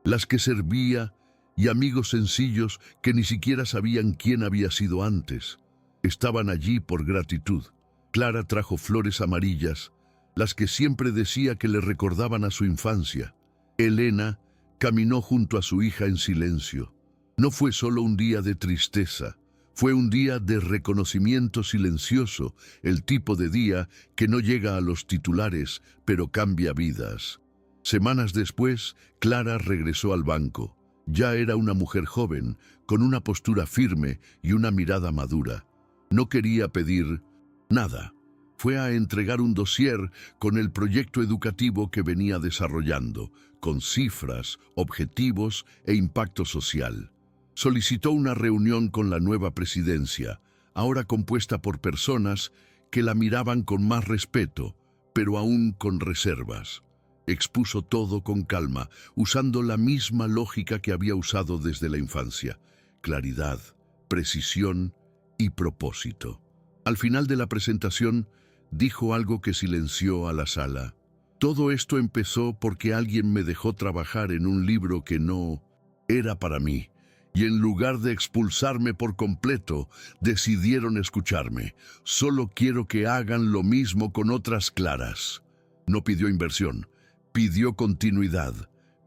las que servía, y amigos sencillos que ni siquiera sabían quién había sido antes. Estaban allí por gratitud. Clara trajo flores amarillas, las que siempre decía que le recordaban a su infancia. Elena caminó junto a su hija en silencio. No fue solo un día de tristeza, fue un día de reconocimiento silencioso, el tipo de día que no llega a los titulares, pero cambia vidas. Semanas después, Clara regresó al banco. Ya era una mujer joven, con una postura firme y una mirada madura. No quería pedir nada. Fue a entregar un dossier con el proyecto educativo que venía desarrollando, con cifras, objetivos e impacto social. Solicitó una reunión con la nueva presidencia, ahora compuesta por personas que la miraban con más respeto, pero aún con reservas. Expuso todo con calma, usando la misma lógica que había usado desde la infancia: claridad, precisión y propósito. Al final de la presentación, dijo algo que silenció a la sala. Todo esto empezó porque alguien me dejó trabajar en un libro que no era para mí, y en lugar de expulsarme por completo, decidieron escucharme. Solo quiero que hagan lo mismo con otras Claras. No pidió inversión, pidió continuidad,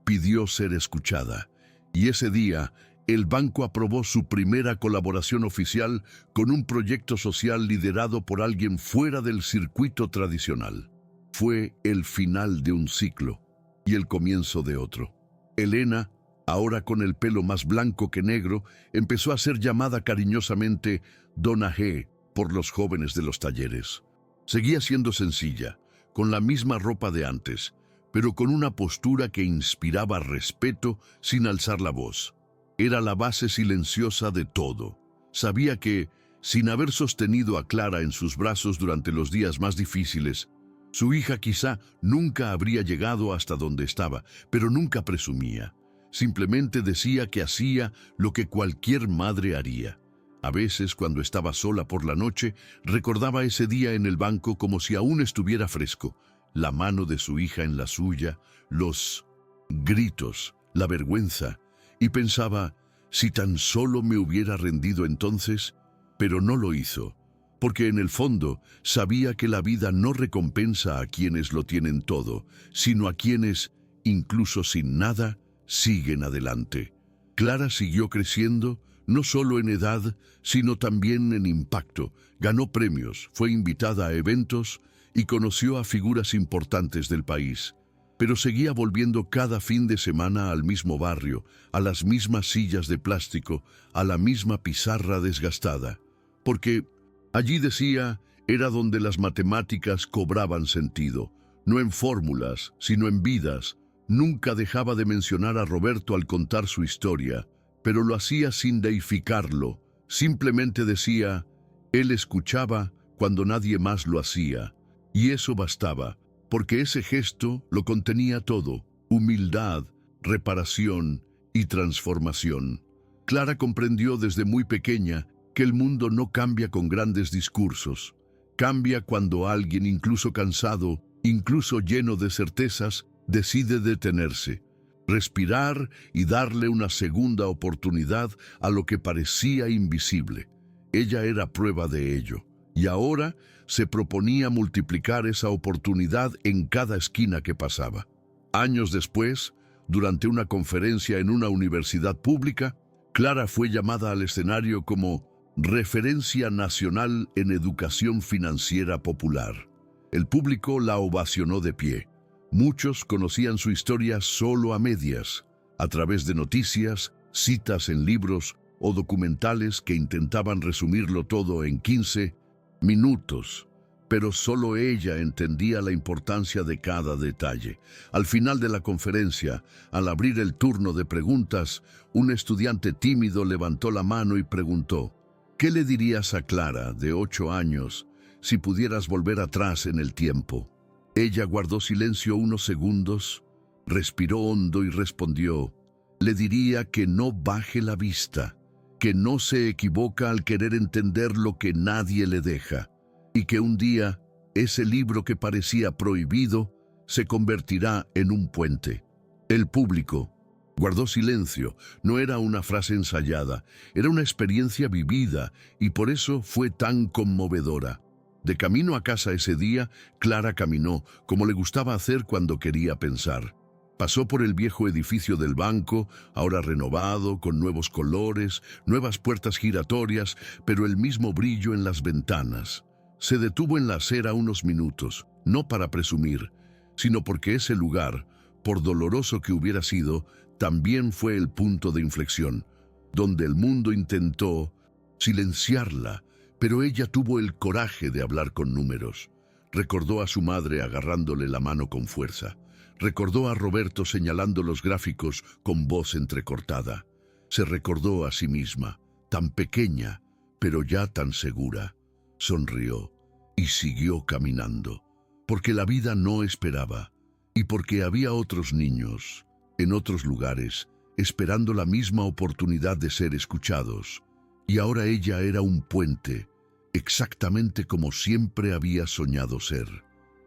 pidió ser escuchada. Y ese día, el banco aprobó su primera colaboración oficial con un proyecto social liderado por alguien fuera del circuito tradicional. Fue el final de un ciclo y el comienzo de otro. Elena, ahora con el pelo más blanco que negro, empezó a ser llamada cariñosamente Dona G por los jóvenes de los talleres. Seguía siendo sencilla, con la misma ropa de antes, pero con una postura que inspiraba respeto sin alzar la voz. Era la base silenciosa de todo. Sabía que, sin haber sostenido a Clara en sus brazos durante los días más difíciles, su hija quizá nunca habría llegado hasta donde estaba, pero nunca presumía. Simplemente decía que hacía lo que cualquier madre haría. A veces, cuando estaba sola por la noche, recordaba ese día en el banco como si aún estuviera fresco, la mano de su hija en la suya, los gritos, la vergüenza, y pensaba: si tan solo me hubiera rendido entonces, pero no lo hizo, porque en el fondo sabía que la vida no recompensa a quienes lo tienen todo, sino a quienes, incluso sin nada, siguen adelante. Clara siguió creciendo, no solo en edad, sino también en impacto. Ganó premios, fue invitada a eventos y conoció a figuras importantes del país. Pero seguía volviendo cada fin de semana al mismo barrio, a las mismas sillas de plástico, a la misma pizarra desgastada. Porque, allí decía, era donde las matemáticas cobraban sentido, no en fórmulas, sino en vidas. Nunca dejaba de mencionar a Roberto al contar su historia, pero lo hacía sin deificarlo. Simplemente decía: él escuchaba cuando nadie más lo hacía. Y eso bastaba, porque ese gesto lo contenía todo: humildad, reparación y transformación. Clara comprendió desde muy pequeña que el mundo no cambia con grandes discursos. Cambia cuando alguien, incluso cansado, incluso lleno de certezas, decide detenerse, respirar y darle una segunda oportunidad a lo que parecía invisible. Ella era prueba de ello, y ahora se proponía multiplicar esa oportunidad en cada esquina que pasaba. Años después, durante una conferencia en una universidad pública, Clara fue llamada al escenario como referencia nacional en educación financiera popular. El público la ovacionó de pie. Muchos conocían su historia solo a medias, a través de noticias, citas en libros o documentales que intentaban resumirlo todo en 15 minutos. Pero solo ella entendía la importancia de cada detalle. Al final de la conferencia, al abrir el turno de preguntas, un estudiante tímido levantó la mano y preguntó: ¿qué le dirías a Clara, de 8 años, si pudieras volver atrás en el tiempo? Ella guardó silencio unos segundos, respiró hondo y respondió: le diría que no baje la vista, que no se equivoca al querer entender lo que nadie le deja, y que un día ese libro que parecía prohibido se convertirá en un puente. El público guardó silencio. No era una frase ensayada, era una experiencia vivida, y por eso fue tan conmovedora. De camino a casa ese día, Clara caminó, como le gustaba hacer cuando quería pensar. Pasó por el viejo edificio del banco, ahora renovado, con nuevos colores, nuevas puertas giratorias, pero el mismo brillo en las ventanas. Se detuvo en la acera unos minutos, no para presumir, sino porque ese lugar, por doloroso que hubiera sido, también fue el punto de inflexión, donde el mundo intentó silenciarla, pero ella tuvo el coraje de hablar con números. Recordó a su madre agarrándole la mano con fuerza. Recordó a Roberto señalando los gráficos con voz entrecortada. Se recordó a sí misma, tan pequeña, pero ya tan segura. Sonrió y siguió caminando, porque la vida no esperaba, y porque había otros niños, en otros lugares, esperando la misma oportunidad de ser escuchados. Y ahora ella era un puente, exactamente como siempre había soñado ser.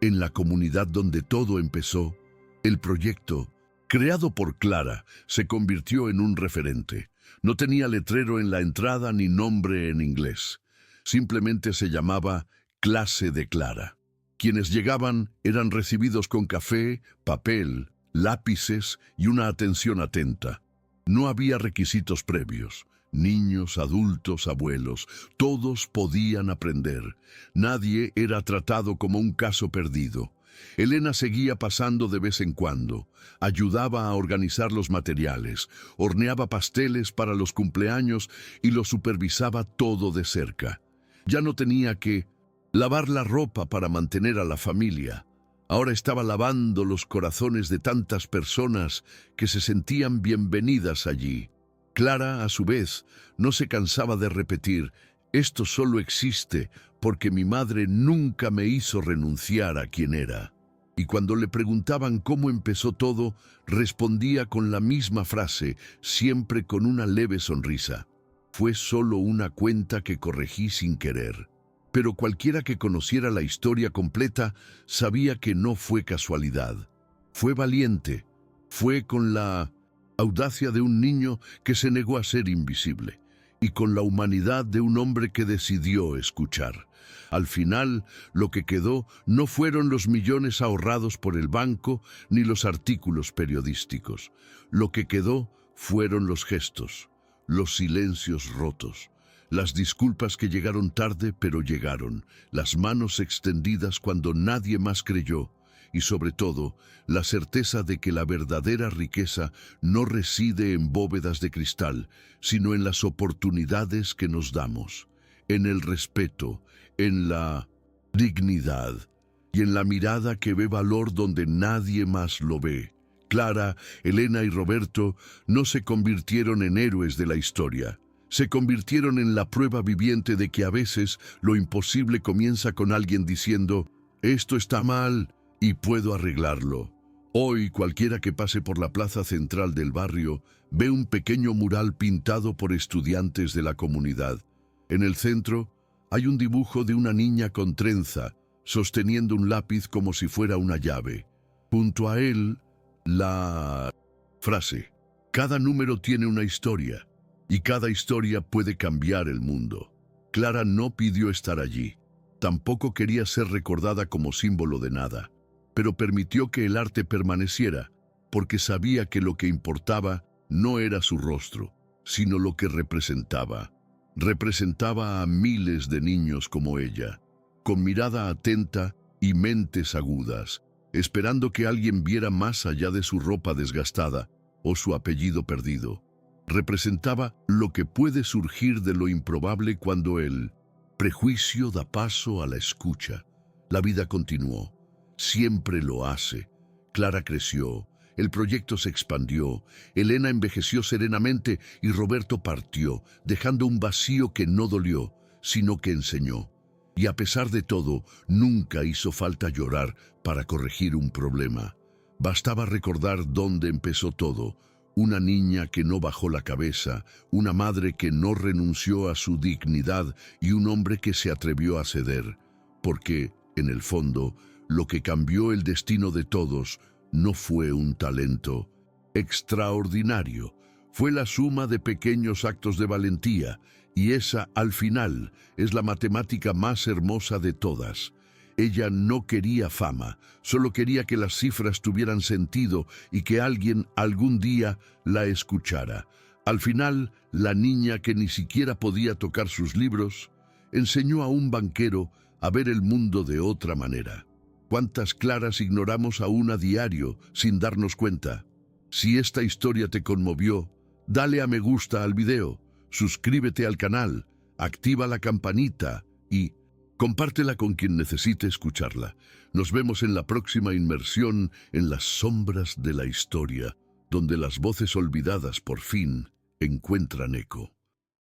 En la comunidad donde todo empezó, el proyecto, creado por Clara, se convirtió en un referente. No tenía letrero en la entrada ni nombre en inglés. Simplemente se llamaba Clase de Clara. Quienes llegaban eran recibidos con café, papel, lápices y una atención atenta. No había requisitos previos. Niños, adultos, abuelos, todos podían aprender. Nadie era tratado como un caso perdido. Elena seguía pasando de vez en cuando, ayudaba a organizar los materiales, horneaba pasteles para los cumpleaños y lo supervisaba todo de cerca. Ya no tenía que lavar la ropa para mantener a la familia. Ahora estaba lavando los corazones de tantas personas que se sentían bienvenidas allí. Clara, a su vez, no se cansaba de repetir: esto solo existe porque mi madre nunca me hizo renunciar a quien era. Y cuando le preguntaban cómo empezó todo, respondía con la misma frase, siempre con una leve sonrisa: fue solo una cuenta que corregí sin querer. Pero cualquiera que conociera la historia completa sabía que no fue casualidad. Fue valiente. Fue con la audacia de un niño que se negó a ser invisible, y con la humanidad de un hombre que decidió escuchar. Al final, lo que quedó no fueron los millones ahorrados por el banco ni los artículos periodísticos. Lo que quedó fueron los gestos, los silencios rotos, las disculpas que llegaron tarde pero llegaron, las manos extendidas cuando nadie más creyó, y sobre todo, la certeza de que la verdadera riqueza no reside en bóvedas de cristal, sino en las oportunidades que nos damos, en el respeto, en la dignidad y en la mirada que ve valor donde nadie más lo ve. Clara, Elena y Roberto no se convirtieron en héroes de la historia. Se convirtieron en la prueba viviente de que a veces lo imposible comienza con alguien diciendo: esto está mal y puedo arreglarlo. Hoy cualquiera que pase por la plaza central del barrio ve un pequeño mural pintado por estudiantes de la comunidad. En el centro hay un dibujo de una niña con trenza, sosteniendo un lápiz como si fuera una llave. Junto a él, la frase: cada número tiene una historia, y cada historia puede cambiar el mundo. Clara no pidió estar allí. Tampoco quería ser recordada como símbolo de nada, pero permitió que el arte permaneciera, porque sabía que lo que importaba no era su rostro, sino lo que representaba. Representaba a miles de niños como ella, con mirada atenta y mentes agudas, esperando que alguien viera más allá de su ropa desgastada o su apellido perdido. Representaba lo que puede surgir de lo improbable cuando el prejuicio da paso a la escucha. La vida continuó. Siempre lo hace. Clara creció, el proyecto se expandió, Elena envejeció serenamente y Roberto partió, dejando un vacío que no dolió, sino que enseñó. Y a pesar de todo, nunca hizo falta llorar para corregir un problema. Bastaba recordar dónde empezó todo. Una niña que no bajó la cabeza, una madre que no renunció a su dignidad y un hombre que se atrevió a ceder. Porque, en el fondo, lo que cambió el destino de todos no fue un talento extraordinario, fue la suma de pequeños actos de valentía, y esa, al final, es la matemática más hermosa de todas. Ella no quería fama, solo quería que las cifras tuvieran sentido y que alguien algún día la escuchara. Al final, la niña que ni siquiera podía tocar sus libros, enseñó a un banquero a ver el mundo de otra manera. ¿Cuántas Claras ignoramos aún a diario sin darnos cuenta? Si esta historia te conmovió, dale a me gusta al video, suscríbete al canal, activa la campanita y compártela con quien necesite escucharla. Nos vemos en la próxima inmersión en las sombras de la historia, donde las voces olvidadas por fin encuentran eco.